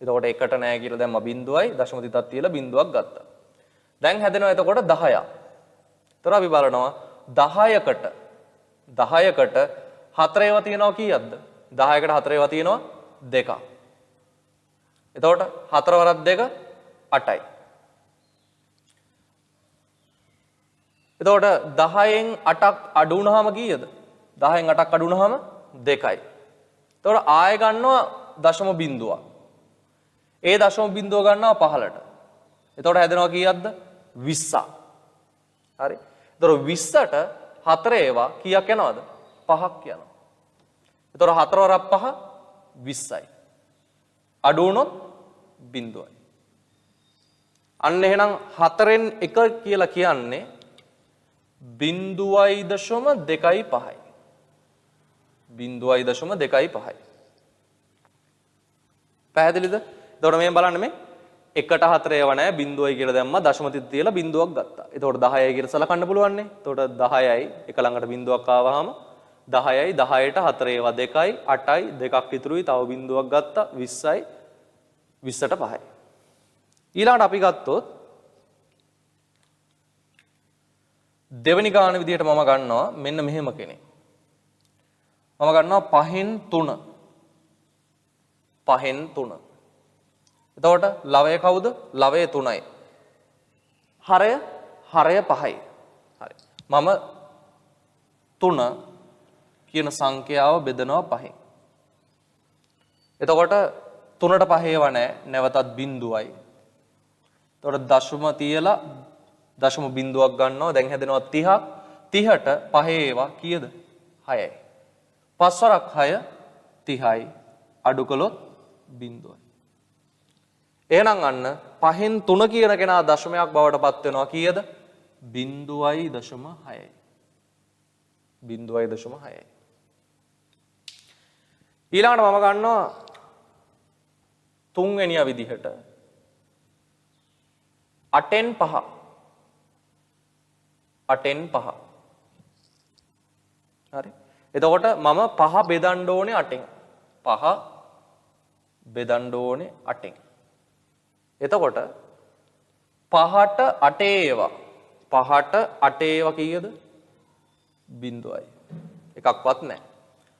එතකොට 1ට නැහැ කියලා දැම්ම බිඳුවයි දශම තිතක් තියලා බිඳුවක් ගත්තා. දැන් හැදෙනවා එතකොට 10ක්. ඒතර අපි බලනවා 10කට 4 ඒවා තියෙනවා කීයක්ද? 10කට 4 ඒවා තියෙනවා 2ක්. එතකොට 4 වරක් 2 8යි. එතකොට 10න් 8ක් අඩු වුණාම කීයද? 10න් 8ක් අඩු වුණාම 2යි. එතකොට ආය ගන්නවා දශම බිඳුවක්. ඒ දශම බිඳුව ගන්නවා 15ට. එතකොට හැදෙනවා කීයක්ද? 20ක්. හරි. එතකොට 20ට 4 ඒවා කීයක් යනවද? 5ක් යනවා. එතකොට 4 වරක් 5 20යි. අඩු වුණොත් බිඳුවයි. අන්න එහෙනම් 4න් 1 කියලා කියන්නේ 0.25යි. 0.25යි. පැහැදිලිද? එතකොට මේ බලන්න මේ 1ට 4 ඒවා නැහැ 0යි කියලා දැම්මා දශම තිත තියලා බිඳුවක් ගත්තා. එතකොට 10යි කියලා සලකන්න පුළුවන් නේ. එතකොට 10යි එක ළඟට බිඳුවක් ආවහම 10යි 10ට 4 ඒවා 2යි 8යි 2ක් ඉතුරුයි තව බිඳුවක් ගත්තා 20යි 20ට 5යි. ඊළඟට අපි ගත්තොත් දෙවෙනි ගාන විදිහට මම ගන්නවා මෙන්න මෙහෙම කෙනෙක්. මම ගන්නවා 5න් 3. 5න් 3. එතකොට ලවය කවුද? ලවය 3යි. හරය 5යි. හරි. මම 3 කියන සංඛ්‍යාව බෙදනවා 5න්. එතකොට 3ට 5 ඒවා නැහැ. නැවතත් බිඳුවයි. එතකොට දශම තියලා දශම බිඳුවක් ගන්නවා. දැන් හැදෙනවා 30ක්. 30ට 5 ඒවා කීයද? 6යි. 5 වරක් 6 30යි. අඩු කළොත් බිඳුවයි. එහෙනම් අන්න 5න් 3 කියන කෙනා දශමයක් බවට පත් වෙනවා කීයද? 0.6යි. 0.6යි. ඊළඟට මම ගන්නවා තුන්වෙනියා විදිහට 8න් 5. 8න් 5. හරි. එතකොට මම 5 බෙදන්න ඕනේ 8න්. 5 බෙදන්න ඕනේ 8න්. එතකොට 5ට 8 ඒවා 5ට 8 ඒවා කීයද? 0යි. එකක්වත් නැහැ.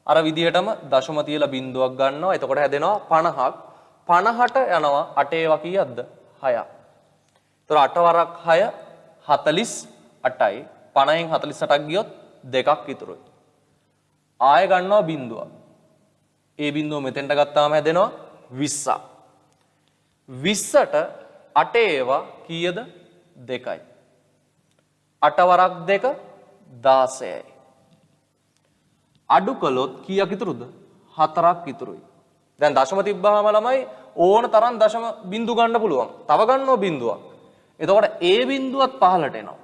අර විදිහටම දශම තියලා බිඳුවක් ගන්නවා. එතකොට හැදෙනවා 50ක්. 50ට යනවා 8 ඒවා කීයක්ද? 6ක්. ඒතර 8 වරක් 6 48යි. 50න් 48ක් ගියොත් දෙකක් ඉතුරුයි. ආය ගන්නවා බිඳුවක්. ඒ බිඳුව මෙතෙන්ට ගත්තාම හැදෙනවා 20ක්. 20ට 8 ඒවා කීයද? 2යි. 8 වරක් 2 16යි. අඩු කළොත් කීයක් ඉතුරුද? 4ක් ඉතුරුයි. දැන් දශම තිබ්බාම ළමයි ඕන තරම් දශම බිඳු ගන්න පුළුවන්. තව ගන්නවා බිඳුවක්. එතකොට ඒ බිඳුවත් 15ට එනවා.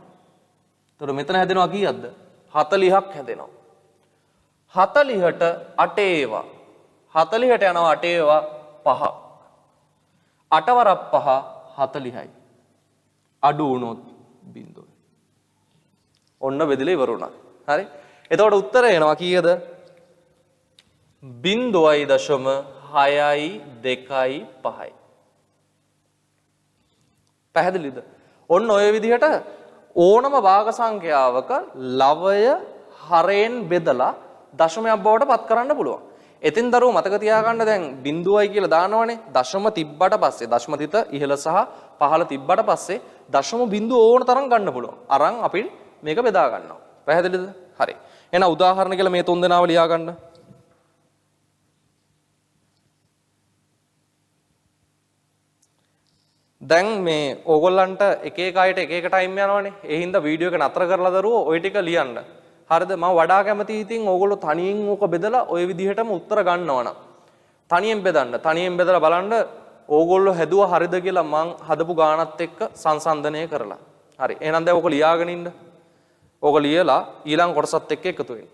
එතකොට මෙතන හැදෙනවා කීයක්ද? 40ක් හැදෙනවා. 40ට 8 ඒවා 40ට යනවා 8 ඒවා 5. 8 වරක් 5 40යි. අඩු වුණොත් බිඳුවයි. ඔන්න බෙදලා ඉවර වුණා. හරි. එතකොට උත්තරය එනවා කීයද? 0.6 6යි 2යි 5යි. පැහැදිලිද? ඔන්න ඔය විදිහට ඕනම භාග සංඛ්‍යාවක ලවය හරයෙන් බෙදලා දශමයක් බවට පත් කරන්න පුළුවන්. එතින් දරුවෝ මතක තියාගන්න දැන් බිඳුවයි කියලා දානවනේ. දශම තිබ්බට පස්සේ දශම තිත ඉහළ සහ පහළ තිබ්බට පස්සේ දශම බිඳුව ඕන තරම් ගන්න පුළුවන්. අරන් අපි මේක බෙදා ගන්නවා. පැහැදිලිද? හරි. එහෙනම් උදාහරණ කියලා මේ තුන් දෙනාව ලියා ගන්න. දැන් මේ ඕගොල්ලන්ට එක එක අයට එක එක ටයිම් යනවනේ. ඒ හින්දා වීඩියෝ එක නතර කරලා දරුවෝ ওই ටික ලියන්න. හරිද? මම වඩා කැමති ඉතින් ඕගොල්ලෝ තනියෙන් ඕක බෙදලා ওই විදිහටම උත්තර ගන්නවනම් තනියෙන් බෙදන්න. තනියෙන් බෙදලා බලන්න ඕගොල්ලෝ හැදුවා හරිද කියලා මං හදපු ගානත් එක්ක සංසන්දනය කරලා. හරි. එහෙනම් දැන් ඕක ලියාගෙන ඉන්න. ඕක ලියලා ඊළඟ කොටසත් එක්ක එකතු වෙන්න.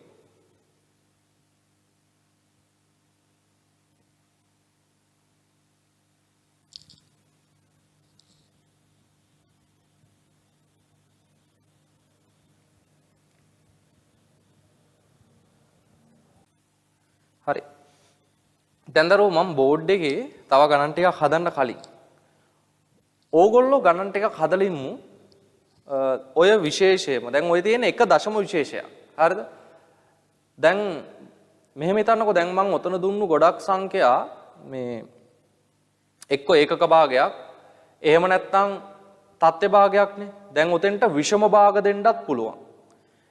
හරි. දැන් දරුවෝ මම බෝඩ් එකේ තව ගණන් ටිකක් හදන්න කලින් ඕගොල්ලෝ ගණන් ටිකක් හදලා ඉමු. ඔය විශේෂයම දැන් ඔය තියෙන එක දශම විශේෂයක්. හරිද? දැන් මෙහෙම හිතන්නකෝ දැන් මම ඔතන දුන්නු ගොඩක් සංඛ්‍යා මේ එක්ක ඒකක භාගයක් එහෙම නැත්නම් තත්ත්ව භාගයක්නේ. දැන් ඔතෙන්ට විෂම භාග දෙන්නත් පුළුවන්.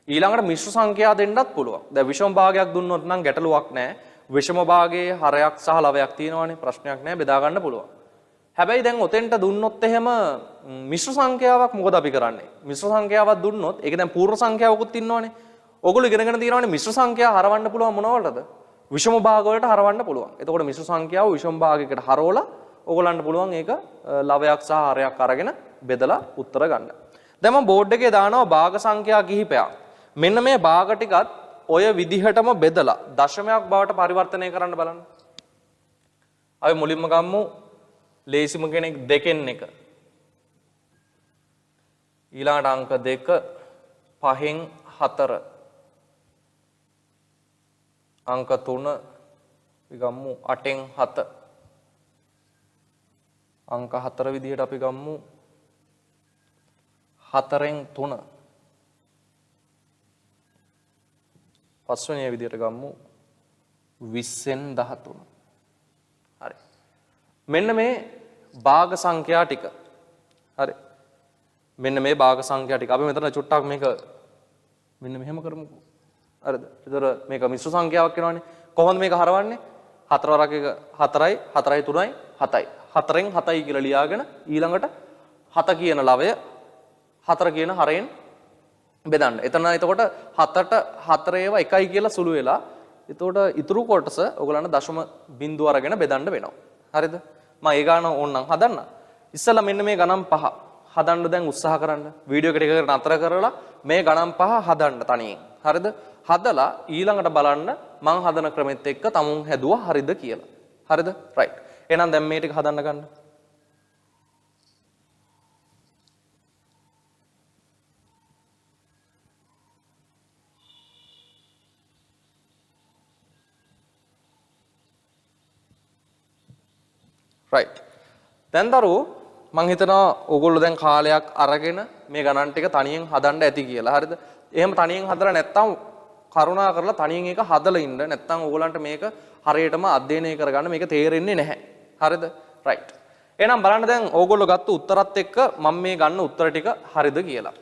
ඊළඟට මිශ්‍ර සංඛ්‍යා දෙන්නත් පුළුවන්. දැන් විෂම භාගයක් දුන්නොත් නම් ගැටලුවක් නැහැ. විෂම භාගයේ හරයක් සහ ලවයක් තියෙනවානේ. ප්‍රශ්නයක් නැහැ. බෙදා ගන්න පුළුවන්. හැබැයි දැන් ඔතෙන්ට දුන්නොත් එහෙම මිශ්‍ර සංඛ්‍යාවක් මොකද අපි කරන්නේ? මිශ්‍ර සංඛ්‍යාවක් දුන්නොත් ඒක දැන් පූර්ණ සංඛ්‍යාවකුත් ඉන්නවනේ. ඔයගොල්ලෝ ඉගෙනගෙන තියෙනවානේ මිශ්‍ර සංඛ්‍යා හරවන්න පුළුවන් මොනවලටද? විෂම භාග වලට හරවන්න පුළුවන්. එතකොට මිශ්‍ර සංඛ්‍යාව විෂම භාගයකට හරවලා ඔයගොල්ලන්ට පුළුවන් ඒක ලවයක් සහ හරයක් අරගෙන බෙදලා උත්තර ගන්න. දැන් මම බෝඩ් එකේ දානවා භාග සංඛ්‍යා කිහිපයක්. මෙන්න මේ භාග ටිකත් ඔය විදිහටම බෙදලා දශමයක් බවට පරිවර්තනය කරන්න බලන්න. අපි මුලින්ම ගමු ලේසිම කෙනෙක් දෙකෙන් එක. ඊළඟට අංක 2 5න් 4. අංක 3 අපි ගමු 8න් 7. අංක 4 විදිහට අපි ගමු 4න් 3. පස්වෙනි විදිහට ගමු 20න් 13. හරි. මෙන්න මේ භාග සංඛ්‍යා ටික. හරි. මෙන්න මේ භාග සංඛ්‍යා ටික. අපි මෙතන චුට්ටක් මේක මෙන්න මෙහෙම කරමුකෝ. හරිද? ඒතර මේක මිශ්‍ර සංඛ්‍යාවක් වෙනවනේ. කොහොමද මේක හරවන්නේ? 4 වරක් එක 4යි 4යි 3යි 7යි. 4න් 7යි කියලා ලියාගෙන ඊළඟට 7 කියන ලවය 4 කියන හරයෙන් බෙදන්න. එතන එතකොට 7ට 4 ඒවා 1යි කියලා සුළු වෙලා එතකොට ඉතුරු කොටස ඔයගලන්ට දශම බිංදුව අරගෙන බෙදන්න වෙනවා. හරිද? මම ඒ ගාන ඕනනම් හදන්න. ඉස්සෙල්ලා මෙන්න මේ ගණන් පහ හදන්න දැන් උත්සාහ කරන්න. වීඩියෝ එක ටිකකට නතර කරලා මේ ගණන් පහ හදන්න තනියෙන්. හරිද? හදලා ඊළඟට බලන්න මං හදන ක්‍රමෙත් එක්ක තමුන් හැදුවා හරිද කියලා. හරිද? රයිට්. එහෙනම් දැන් මේ ටික හදන්න ගන්න. රයිට්. දැන් දරුවෝ මං හිතනවා ඕගොල්ලෝ දැන් කාලයක් අරගෙන මේ ගණන් ටික තනියෙන් හදන්න ඇති කියලා. හරිද? එහෙම තනියෙන් හදලා නැත්තම් කරුණා කරලා තනියෙන් ඒක හදලා ඉන්න. නැත්තම් ඕගොල්ලන්ට මේක හරියටම අධ්‍යයනය කරගන්න මේක තේරෙන්නේ නැහැ. හරිද? රයිට්. එහෙනම් බලන්න දැන් ඕගොල්ලෝ ගත්ත උත්තරත් එක්ක මම මේ ගන්න උත්තර ටික හරිද කියලා.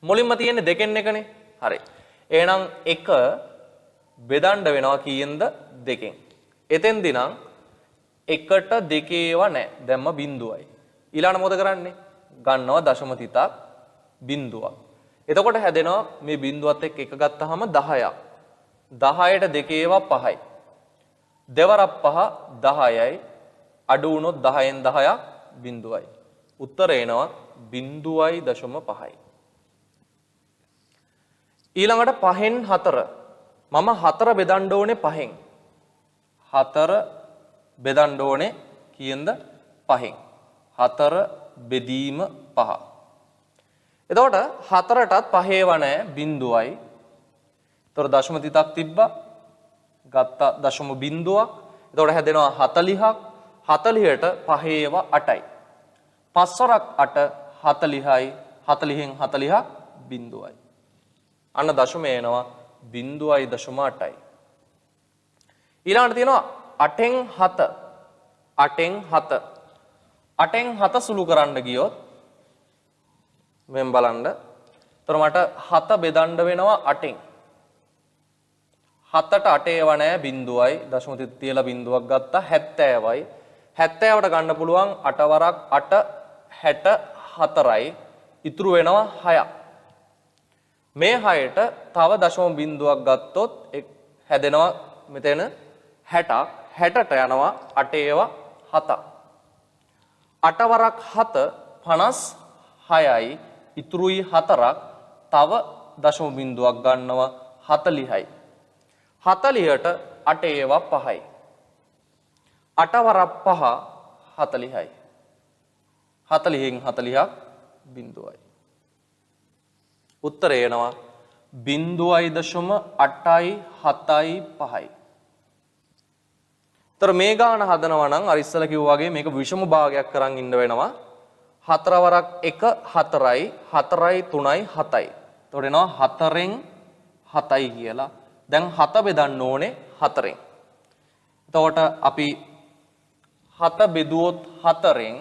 මුලින්ම තියෙන්නේ දෙකෙන් එකනේ. හරි. එහෙනම් 1 බෙදන්න වෙනවා කීයෙන්ද? 2කින්. එතෙන්දී නම් 1ට 2 ඒවා නැහැ. දැම්ම බිංදුවයි. ඊළඟට මොකද කරන්නේ? ගන්නවා දශම තිතක් බිංදුවක්. එතකොට හැදෙනවා මේ බිංදුවත් එක්ක එක ගත්තාම 10ක්. 10ට 2 ඒවා 5යි. දෙවරක් 5 10යි. අඩු වුණොත් 10න් 10ක් බිංදුවයි. උත්තරය එනවා 0.5යි. ඊළඟට 5න් 4. මම 4 බෙදන්න ඕනේ 5න්. 4 බෙදන්න ඕනේ කීයෙන්ද? 5න්. 4 බෙදීම 5. එතකොට 4ටත් 5 ඒවා නැහැ බිංදුවයි. ඒතර දශම තිතක් තිබ්බා. ගත්ත දශම බිංදුවක්. එතකොට හැදෙනවා 40ක්. 40ට 5 ඒවා 8යි. 5 වරක් 8 40යි. 40න් 40ක් බිඳුවයි. අන්න දශමය එනවා 0.8යි. ඊළඟට තියෙනවා 8න් 7. 8න් 7. 8න් 7 සුළු කරන්න ගියොත් මෙන් බලන්න. එතකොට මට 7 බෙදන්න වෙනවා 8න්. 7ට 8 ඒවා නෑ බිඳුවයි. දශම තියලා බිඳුවක් ගත්තා 70යි. 70ට ගන්න පුළුවන් 8 වරක් 8 64යි. ඉතුරු වෙනවා 6ක්. මේ 6ට තව දශම බිඳුවක් ගත්තොත් හැදෙනවා මෙතන 60ක්. 60ට යනවා 8 ඒවා 7ක්. 8 වරක් 7 56යි. ඉතුරුයි 4ක්. තව දශම බිඳුවක් ගන්නවා 40යි. 40ට 8 ඒවා 5යි. 8 වරක් 5 40යි. 40න් 40ක් බිඳුවයි. උත්තරය එනවා 0.875යි. තර මේ ගාන හදනවා නම් අර ඉස්සලා කිව්වා වගේ මේක විෂම භාගයක් කරන් ඉන්න වෙනවා. 4 වරක් 1 4යි 4යි 3යි 7යි. එතකොට එනවා 4න් 7යි කියලා. දැන් 7 බෙදන්න ඕනේ 4න්. එතකොට අපි 7 බෙදුවොත් 4න්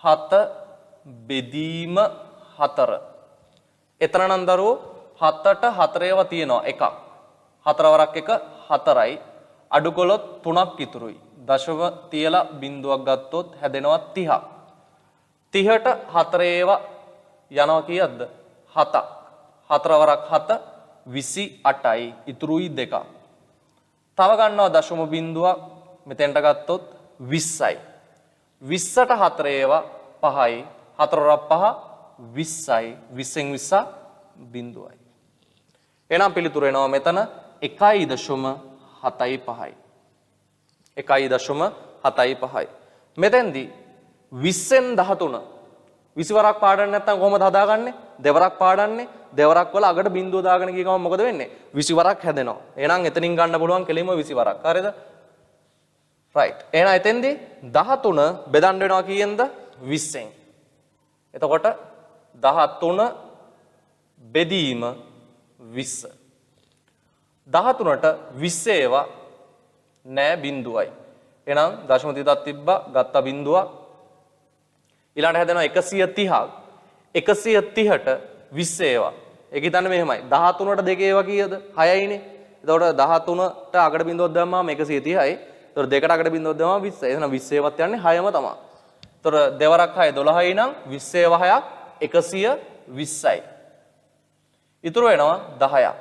7 බෙදීම 4. එතන නම් දරුවෝ 7ට 4 ඒවා තියෙනවා එකක්. 4 වරක් 1 4යි. අඩු කළොත් 3ක් ඉතුරුයි. දශම තියලා බිඳුවක් ගත්තොත් හැදෙනවා 30ක්. 30ට 4 ඒවා යනවා කීයක්ද? 7ක්. 4 වරක් 7 28යි. ඉතුරුයි 2ක්. තව ගන්නවා දශම බිඳුවක් මෙතෙන්ට ගත්තොත් 20යි. 20ට 4 ඒවා 5යි. 4 වරක් 5 20යි. 20න් 20 බිඳුවයි. එහෙනම් පිළිතුර එනවා මෙතන 1.75යි. 1.75යි. මෙතෙන්දී 20න් 13 20 වරක් පාඩන්න නැත්නම් කොහොමද හදාගන්නේ? දෙවරක් පාඩන්නේ. දෙවරක් වල අගට බිඳුව දාගෙන ගිය ගමන් මොකද වෙන්නේ? 20 වරක් හැදෙනවා. එහෙනම් එතනින් ගන්න පුළුවන් කෙලින්ම 20 වරක්. හරිද? right. එහෙනම් එතෙන්දී 13 බෙදන්න වෙනවා කීයෙන්ද? 20න්. එතකොට 13 බෙදීම 20. 13ට 20 ඒවා නෑ බිඳුවයි. එහෙනම් දශම 30ක් තිබ්බා ගත්ත බිඳුවක්. ඊළඟට හැදෙනවා 130ක්. 130ට 20 ඒවා. ඒක හිතන්න මෙහෙමයි. 13ට 2 ඒවා කීයද? 6යිනේ. එතකොට 13ට අගට බිඳුවක් දැම්මාම 130යි. එතකොට දෙකට අගට බිඳුවක් දැම්මාම 20යි. එහෙනම් 20 ඒවත් යන්නේ 6ම තමයි. එතකොට දෙවරක් 6 12යි නම් 20 ඒවා 6ක් 120යි. ඉතුරු වෙනවා 10ක්.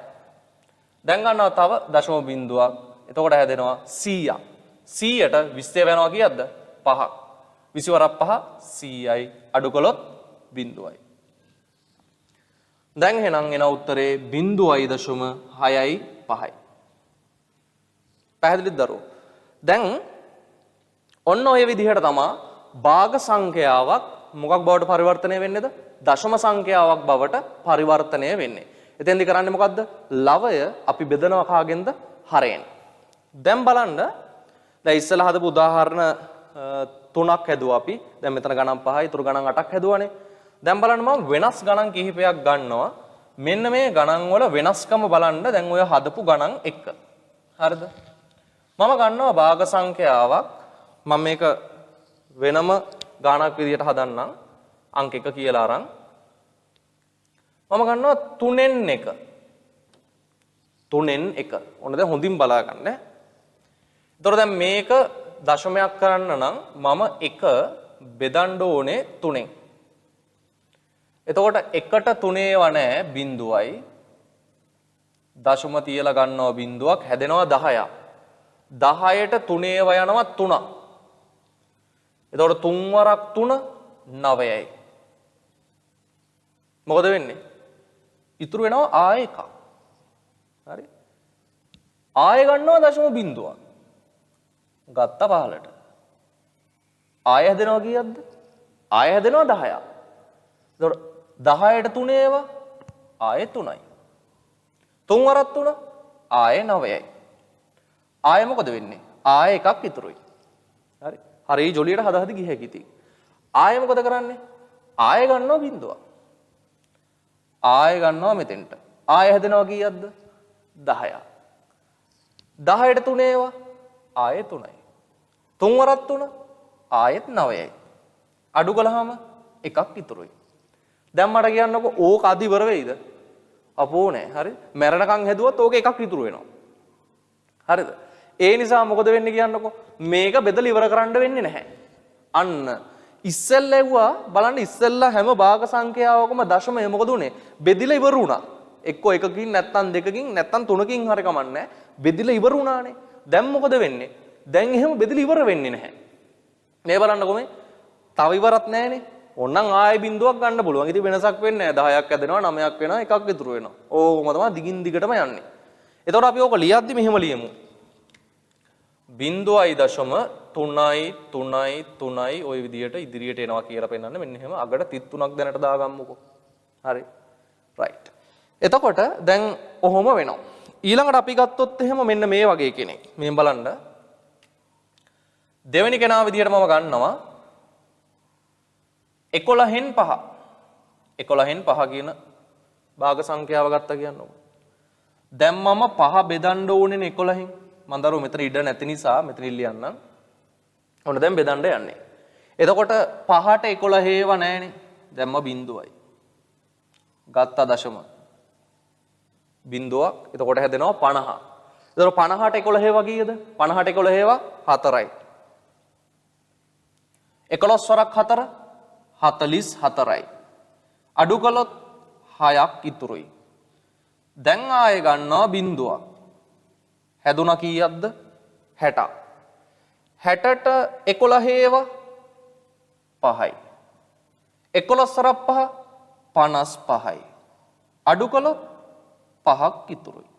දැන් ගන්නවා තව දශම බිඳුවක්. එතකොට හැදෙනවා 100ක්. 100ට 20 වෙනවා කීයක්ද? 5ක්. 20 වරක් 5 100යි. අඩු කළොත් බිඳුවයි. දැන් එහෙනම් එන උත්තරේ 0.65යි. පැහැදිලිද දරුවෝ? දැන් ඔන්න ඔය විදිහට තමයි භාග සංඛ්‍යාවක් මොකක් බවට පරිවර්තනය වෙන්නේද? දශම සංඛ්‍යාවක් බවට පරිවර්තනය වෙන්නේ. එතෙන්දි කරන්නේ මොකද්ද? ලවය අපි බෙදනවා කාගෙන්ද? හරයෙන්. දැන් බලන්න දැන් ඉස්සෙල්ලා හදපු උදාහරණ තුනක් හැදුවා අපි. දැන් මෙතන ගණන් 5යි, ඊටු ගණන් 8ක් හැදුවානේ. දැන් බලන්න මම වෙනස් ගණන් කිහිපයක් ගන්නවා. මෙන්න මේ ගණන් වල වෙනස්කම බලන්න දැන් ඔය හදපු ගණන් එක. හරිද? මම ගන්නවා භාග සංඛ්‍යාවක්. මම මේක වෙනම ගාණක් විදියට හදන්නම්. අංක 1 කියලා අරන්. මම ගන්නවා 3න් 1. 3න් 1. ඔන්න දැන් හොඳින් බලා ගන්න. එතකොට දැන් මේක දශමයක් කරන්න නම් මම 1 බෙදන්න ඕනේ 3න්. එතකොට 1ට 3 ඒවා නැහැ බිඳුවයි. දශම තියලා ගන්නවා බිඳුවක් හැදෙනවා 10ක්. 10ට 3 ඒවා යනවා 3ක්. එතකොට 3 වරක් 3 9යි. මොකද වෙන්නේ? ඉතුරු වෙනවා ආයෙ එකක්. හරි? ආයෙ ගන්නවා දශම බිඳුවක්. ගත්ත 15ට. ආයෙ හැදෙනවා කීයක්ද? ආයෙ හැදෙනවා 10ක්. එතකොට 10ට 3 ඒවා ආයෙ 3යි. 3 වරක් 3 ආයෙ 9යි. ආයෙ මොකද වෙන්නේ? ආයෙ එකක් ඉතුරුයි. හරි. හරි ජොලියට හද හද ගිහ හැකි ඉතින්. ආයෙ මොකද කරන්නේ? ආයෙ ගන්නවා බිඳුවක්. ආයෙ ගන්නවා මෙතෙන්ට. ආයෙ හැදෙනවා කීයක්ද? 10ක්. 10ට 3 ඒවා ආයෙ 3යි. 3 වරක් 3 ආයෙත් 9යි. අඩු කළාම එකක් ඉතුරුයි. දැන් මට කියන්නකෝ ඕක අද ඉවර වෙයිද? අපෝ නෑ. හරි. මැරණකම් හැදුවත් ඕක එකක් ඉතුරු වෙනවා. හරිද? ඒ නිසා මොකද වෙන්නේ කියන්නකෝ? මේක බෙදලා ඉවර කරන්න වෙන්නේ නැහැ. අන්න ඉස්සෙල්ලා ඇව්වා බලන්න ඉස්සෙල්ලා හැම භාග සංඛ්‍යාවකම දශමය මොකද උනේ? බෙදිලා ඉවර වුණා. එක්ක එකකින් නැත්තම් දෙකකින් නැත්තම් තුනකින් හරි කමන්නේ. බෙදිලා ඉවර වුණානේ. දැන් මොකද වෙන්නේ? දැන් එහෙම බෙදිලා ඉවර වෙන්නේ නැහැ. මේ බලන්නකො මේ තව ඉවරත් නැහැනේ. ඕනනම් ආයෙ බිඳුවක් ගන්න පුළුවන්. ඉතින් වෙනසක් වෙන්නේ නැහැ. 10ක් ඇදෙනවා 9ක් වෙනවා එකක් ඉතුරු වෙනවා. ඕකම තමයි දිගින් දිගටම යන්නේ. එතකොට අපි ඕක ලියද්දි මෙහෙම ලියමු. 0.3 ওই විදියට ඉදිරියට එනවා කියලා පෙන්නන්න මෙන්න එහෙම අගට තිත් 3ක් දැනට දාගම්මුකෝ. හරි. රයිට්. එතකොට දැන් ඔහොම වෙනවා. ඊළඟට අපි ගත්තොත් එහෙම මෙන්න මේ වගේ කෙනෙක්. මෙහෙම බලන්න. දෙවෙනි කෙනා විදියට මම ගන්නවා 11න් 5. 11න් 5 කියන භාග සංඛ්‍යාව ගත්තා කියන්නකො. දැන් මම 5 බෙදන්න ඕනේ 11න්. මම දරුවෝ මෙතන ඉඩ නැති නිසා මෙතන ලියන්නම්. ඔන්න දැන් බෙදන්න යන්නේ. එතකොට 5ට 11 හේව නැහැනේ. දැම්ම බිඳුවයි. ගත්තා දශම. බිඳුවක්. එතකොට හැදෙනවා 50. එතකොට 50ට 11 හේව කීයද? 50ට 11 හේව 4යි. 11 වරක් 4 44යි. අඩු කළොත් 6ක් ඉතුරුයි. දැන් ආයෙ ගන්නවා බිඳුවක්. හැදුනා කීයක්ද? 60ක්. 60ට 11 හේව 5යි. 11 වරක් 5 55යි. අඩු කළොත් 5ක් ඉතුරුයි.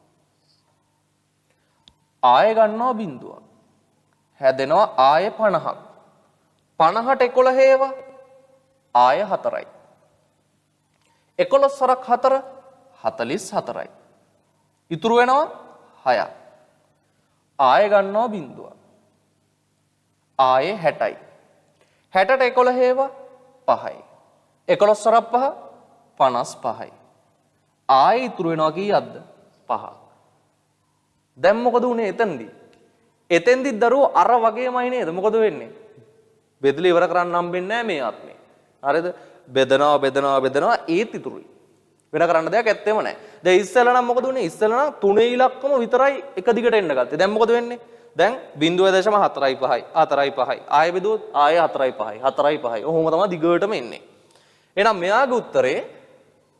ආයෙ ගන්නවා බිඳුවක්. හැදෙනවා ආයෙ 50ක්. 50ට 11 හේව ආයෙ 4යි. 11 වරක් 4 44යි. ඉතුරු වෙනවා 6ක්. ආයෙ ගන්නවා බිඳුවක්. ආයෙ 60යි. 60ට 11 හේව 5යි. 11 වරක් 5 55යි. ආයෙ ඉතුරු වෙනවා කීයක්ද? 5ක්. දැන් මොකද උනේ එතනදී? එතෙන්දිත් දරුවෝ අර වගේමයි නේද? මොකද වෙන්නේ? බෙදලා ඉවර කරන්න හම්බෙන්නේ නැහැ මේ ආත්මේ. හරිද? බෙදනවා ඒත් ඉතුරුයි. වෙන කරන්න දෙයක් ඇත්තෙම නැහැ. දැන් ඉස්සෙල්ලා නම් මොකද උනේ? ඉස්සෙල්ලා නම් තුනේ ඉලක්කම විතරයි එක දිගට එන්න ගත්තේ. දැන් මොකද වෙන්නේ? දැන් 0.45යි 4යි ආයෙ බෙදුවොත් ආයෙ 4යි 5යි. ඔහොම තමයි දිගටම එන්නේ. එහෙනම් මෙයාගේ උත්තරේ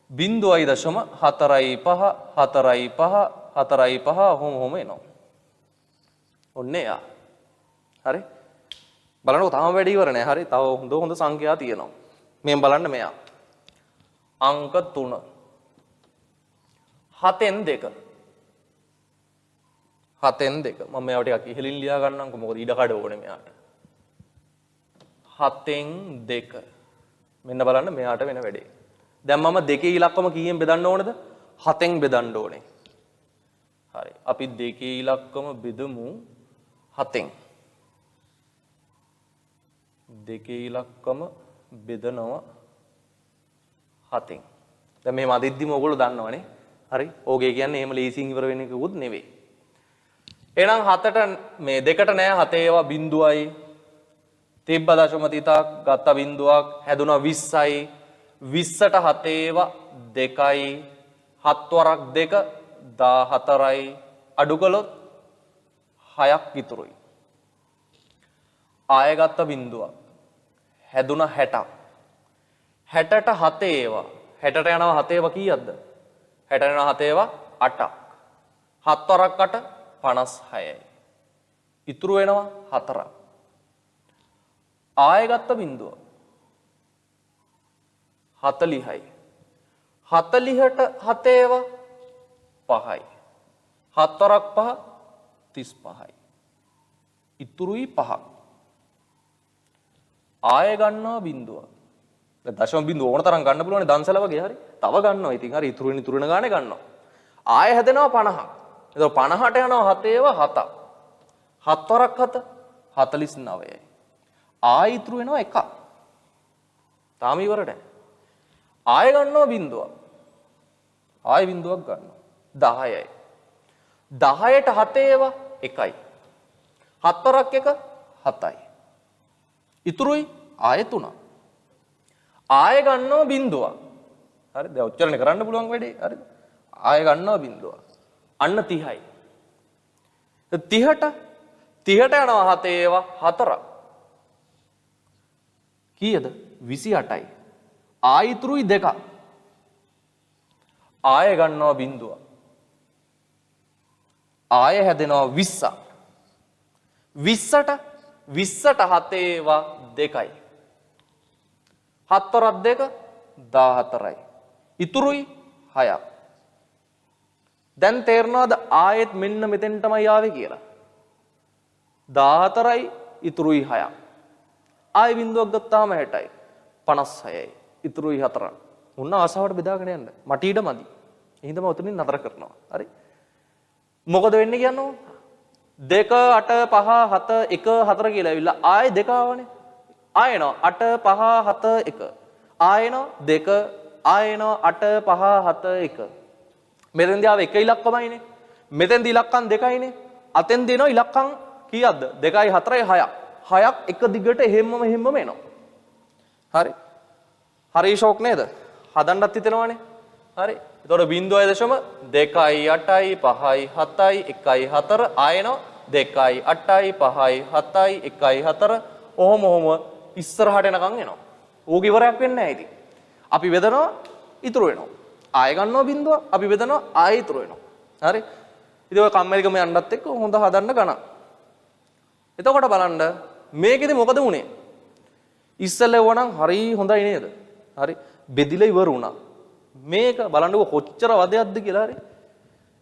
0.45 ඔහොම එනවා. ඔන්න එයා. හරි? බලන්නකො තාම වැඩි ඉවර නෑ. හරි? තව හොඳ සංඛ්‍යා තියෙනවා. මෙහෙන් බලන්න මෙයා. අංක 3. 7න් 2. 7න් 2. මම මේවා ටිකක් ඉහළින් ලියා ගන්නම්කො මොකද ඉඩ කඩ ඕනේ මෙයාට. 7න් 2. මෙන්න බලන්න මෙයාට වෙන වැඩේ. දැන් මම දෙකේ ඉලක්කම කීයෙන් බෙදන්න ඕනද? 7න් බෙදන්න ඕනේ. හරි. අපි දෙකේ ඉලක්කම බෙදමු 7න්. දෙකේ ඉලක්කම බෙදනවා 7න්. දැන් මෙහෙම අදිද්දිම ඔයගොල්ලෝ දන්නවනේ. හරි? ඕකේ කියන්නේ එහෙම ලේසියෙන් ඉවර වෙන එකකුත් නෙවෙයි. එහෙනම් 7ට මේ 2ට නෑ 7 ඒවා බිඳුවයි. තිබ්බ දශම තිතක් ගත්ත බිඳුවක් හැදුනා 20යි. 20ට 7 ඒවා 2යි. 7 වරක් 2 14යි. අඩු කළොත් 6ක් ඉතුරුයි. ආයෙ ගත්ත බිඳුවක්. හැදුනා 60ක්. 60ට 7 ඒවා 60ට යනවා 7 ඒවා කීයක්ද? 60ට යනවා 7 ඒවා 8ක්. 7 වරක් 8 56යි. ඉතුරු වෙනවා 4ක්. ආයෙ ගත්ත බිඳුව 40යි. 40ට 7 ඒවා 5යි. 7 වරක් 5 35යි. ඉතුරුයි 5ක්. ආයෙ ගන්නවා බිඳුව. දැන් දශම බිඳුව ඕන තරම් ගන්න පුළුවන් දන්සල වගේ හරි. තව ගන්නවා. ඉතින් හරි ඉතුරු වෙන ගානේ ගන්නවා. ආයෙ හැදෙනවා 50ක්. එතකොට 50ට යනවා 7 ඒවා 7ක්. 7 වරක් 7 49යි. ආයෙ ඉතුරු වෙනවා 1. තාම ඉවර නැහැ. ආයෙ ගන්නවා බිඳුවක්. ආයෙ බිඳුවක් ගන්නවා. 10යි. 10ට 7 ඒවා 1යි. 7 වරක් 1 7යි. ඉතුරුයි ආයෙ 3. ආයෙ ගන්නවා බිඳුවක්. හරි දැන් ඔච්චරනේ කරන්න පුළුවන් වැඩේ. හරිද? ආයෙ ගන්නවා බිඳුවක්. අන්න 30යි. 30ට යනවා 7 ඒවා 4ක්. කීයද? 28යි. ආයෙ ඉතුරුයි 2. ආයෙ ගන්නවා බිඳුවක්. ආයෙ හැදෙනවා 20ක්. 20ට 7 ඒවා 2යි. 7 වරක් 2 14යි. ඉතුරුයි 6ක්. දැන් තේරෙනවද ආයෙත් මෙන්න මෙතෙන්ටමයි ආවේ කියලා? 14යි ඉතුරුයි 6ක්. ආයෙ බිඳුවක් ගත්තාම 60යි. 56යි. ඉතුරුයි 4ක්. මුන්න ආසාවට බෙදාගෙන යන්න. මට ඊට මදි. එහෙනම් උතනින් නතර කරනවා. හරි? මොකද වෙන්නේ කියන්නකො? 2 8 5 7 1 4 කියලා ඇවිල්ලා ආයෙ 2 ආවනේ. ආයෙ එනවා 8 5 7 1. ආයෙ එනවා 2 ආයෙ එනවා 8 5 7 1. මෙතෙන්දී ආව 1 ඉලක්කමයිනේ. මෙතෙන්දී ඉලක්කම් 2යිනේ. අතෙන් දෙනවා ඉලක්කම් කීයක්ද? 2යි 4යි 6ක්. 6ක් එක දිගට එහෙම්මම එනවා. හරි? හරි ෂෝක් නේද? හදන්නත් හිතෙනවානේ. හරි? එතකොට 0.2යි 8යි 5යි 7යි 1යි 4 ආයෙනවා 2යි 8යි 5යි 7යි 1යි 4 ඔහොම ඉස්සරහට එනකන් එනවා. ඕක ඉවරයක් වෙන්නේ නැහැ ඉතින්. අපි බෙදනවා ඉතුරු වෙනවා. ආයෙ ගන්නවා බිඳුව අපි බෙදනවා ආයෙ ඉතුරු වෙනවා. හරි? ඉතින් ඔය කම්මැලිකම යන්නත් එක්ක හොඳ හදන්න ගණන්. එතකොට බලන්න මේකෙදි මොකද වුනේ? ඉස්සෙල්ලා වුණනම් හරි හොඳයි නේද? හරි? බෙදිලා ඉවර වුණා. මේක බලන්නකො කොච්චර වදයක්ද කියලා. හරි?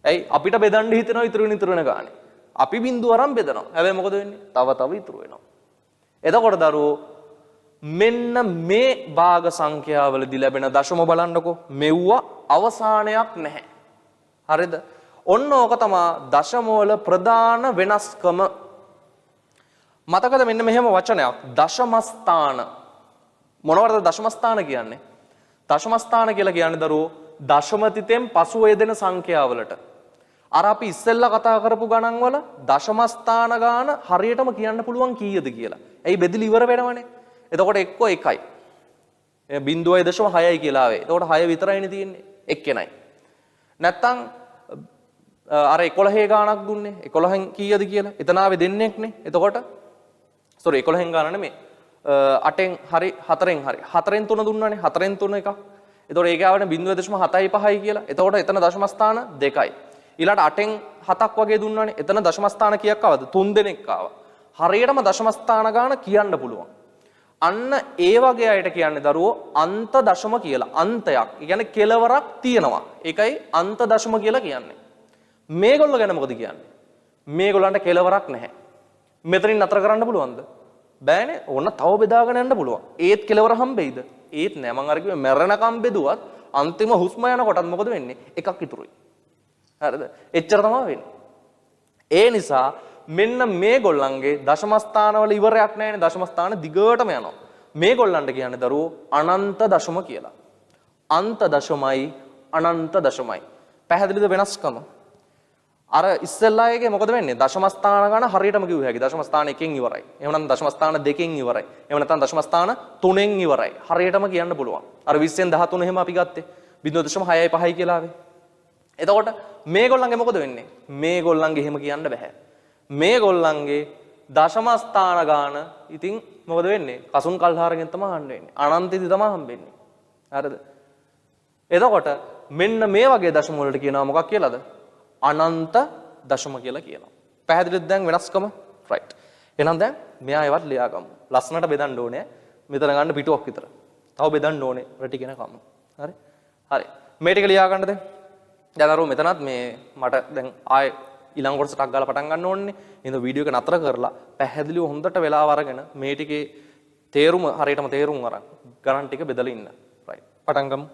ඇයි අපිට බෙදන්න හිතෙනවා ඉතුරු වෙන ගානේ. අපි බිඳුව අරන් බෙදනවා. හැබැයි මොකද වෙන්නේ? තව ඉතුරු වෙනවා. එතකොට දරුවෝ මෙන්න මේ භාග සංඛ්‍යාවලදී ලැබෙන දශම බලන්නකො මෙව්ව අවසානයක් නැහැ. හරිද? ඔන්න ඕක තමයි දශම වල ප්‍රධාන වෙනස්කම. මතකද මෙන්න මෙහෙම වචනයක් දශම ස්ථාන. මොනවද දශම ස්ථාන කියන්නේ? දශම ස්ථාන කියලා කියන්නේ දරුවෝ දශම තිතෙන් පසුව යෙදෙන සංඛ්‍යාවලට. අර අපි ඉස්සෙල්ලා කතා කරපු ගණන් වල දශම ස්ථාන ගාන හරියටම කියන්න පුළුවන් කීයද කියලා. ඇයි බෙදලි ඉවර වෙනවනේ. එතකොට එක්ක 1යි. 0.6යි කියලා ආවේ. එතකොට 6 විතරයිනේ තියෙන්නේ. එක්කෙනයි. නැත්තම් අර 11 ගානක් දුන්නේ. 11න් කීයද කියලා. එතන ආවේ දෙන්නෙක්නේ. එතකොට 11න් ගාන නෙමෙයි. 8න් හරි 4න් හරි. 4න් 3 දුන්නානේ. 4න් 3 එකක්. එතකොට ඒක ආවනේ 0.75යි කියලා. එතකොට එතන දශම ස්ථාන 2යි. ඊළඟට 8න් 7ක් වගේ දුන්නානේ. එතන දශම ස්ථාන කීයක් ආවද? 3 දෙනෙක් ආවා. හරියටම දශම ස්ථාන ගාන කියන්න පුළුවන්. අන්න ඒ වගේ අයට කියන්නේ දරුවෝ අන්ත දශම කියලා. අන්තයක්. ඒ කියන්නේ කෙලවරක් තියෙනවා. ඒකයි අන්ත දශම කියලා කියන්නේ. මේගොල්ලෝ ගැන මොකද කියන්නේ? මේගොල්ලන්ට කෙලවරක් නැහැ. මෙතනින් නතර කරන්න පුළුවන්ද? බෑනේ. ඕන්න තව බෙදාගෙන යන්න පුළුවන්. ඒත් කෙලවර හම්බෙයිද? ඒත් නෑ. මං අර කිව්වේ මැරෙනකම් බෙදුවත් අන්තිම හුස්ම යනකොටත් මොකද වෙන්නේ? එකක් ඉතුරුයි. හරිද? එච්චර තමයි වෙන්නේ. ඒ නිසා මෙන්න මේගොල්ලන්ගේ දශම ස්ථානවල ඉවරයක් නැහැනේ. දශම ස්ථාන දිගටම යනවා. මේගොල්ලන්ට කියන්නේ දරුවෝ අනන්ත දශම කියලා. අන්ත දශමයි අනන්ත දශමයි. පැහැදිලිද වෙනස්කම? අර ඉස්සෙල්ලා එකේ මොකද වෙන්නේ? දශම ස්ථාන ගන්න හරියටම කිව්ව හැකි. දශම ස්ථාන 1කින් ඉවරයි. එහෙම නැත්නම් දශම ස්ථාන 2කින් ඉවරයි. එහෙම නැත්නම් දශම ස්ථාන 3න් ඉවරයි. හරියටම කියන්න පුළුවන්. අර 20න් 13 එහෙම අපි ගත්තේ 0.6යි 5යි කියලා ආවේ. එතකොට මේගොල්ලන්ගේ මොකද වෙන්නේ? මේගොල්ලන්ගේ එහෙම කියන්න බෑ. මේගොල්ලන්ගේ දශම ස්ථාන ගාන ඉතින් මොකද වෙන්නේ? කසුන් කල්හාරගෙන් තමයි හම්බ වෙන්නේ. අනන්තෙදි තමයි හම්බෙන්නේ. හරිද? එතකොට මෙන්න මේ වගේ දශම වලට කියනවා මොකක් කියලාද? අනන්ත දශම කියලා කියනවා. පැහැදිලිද දැන් වෙනස්කම? රයිට්. එහෙනම් දැන් මෙයා ඒවත් ලියා ගමු. ලස්සනට බෙදන්න ඕනේ. මෙතන ගන්න පිටුවක් විතර. තව බෙදන්න ඕනේ රටි කියන කම. හරි? හරි. මේ ටික ලියා ගන්නද? දැන් අර මෙතනත් මේ මට දැන් ආයේ ඊළඟ කොටස ටක් ගාලා පටන් ගන්න ඕනේ. එහෙනම් වීඩියෝ එක නතර කරලා පැහැදිලිව හොඳට වෙලාව අරගෙන මේ ටිකේ තේරුම හරියටම තේරුම් අරන් ගණන් ටික බෙදලා ඉන්න. රයිට්. පටන් ගමු.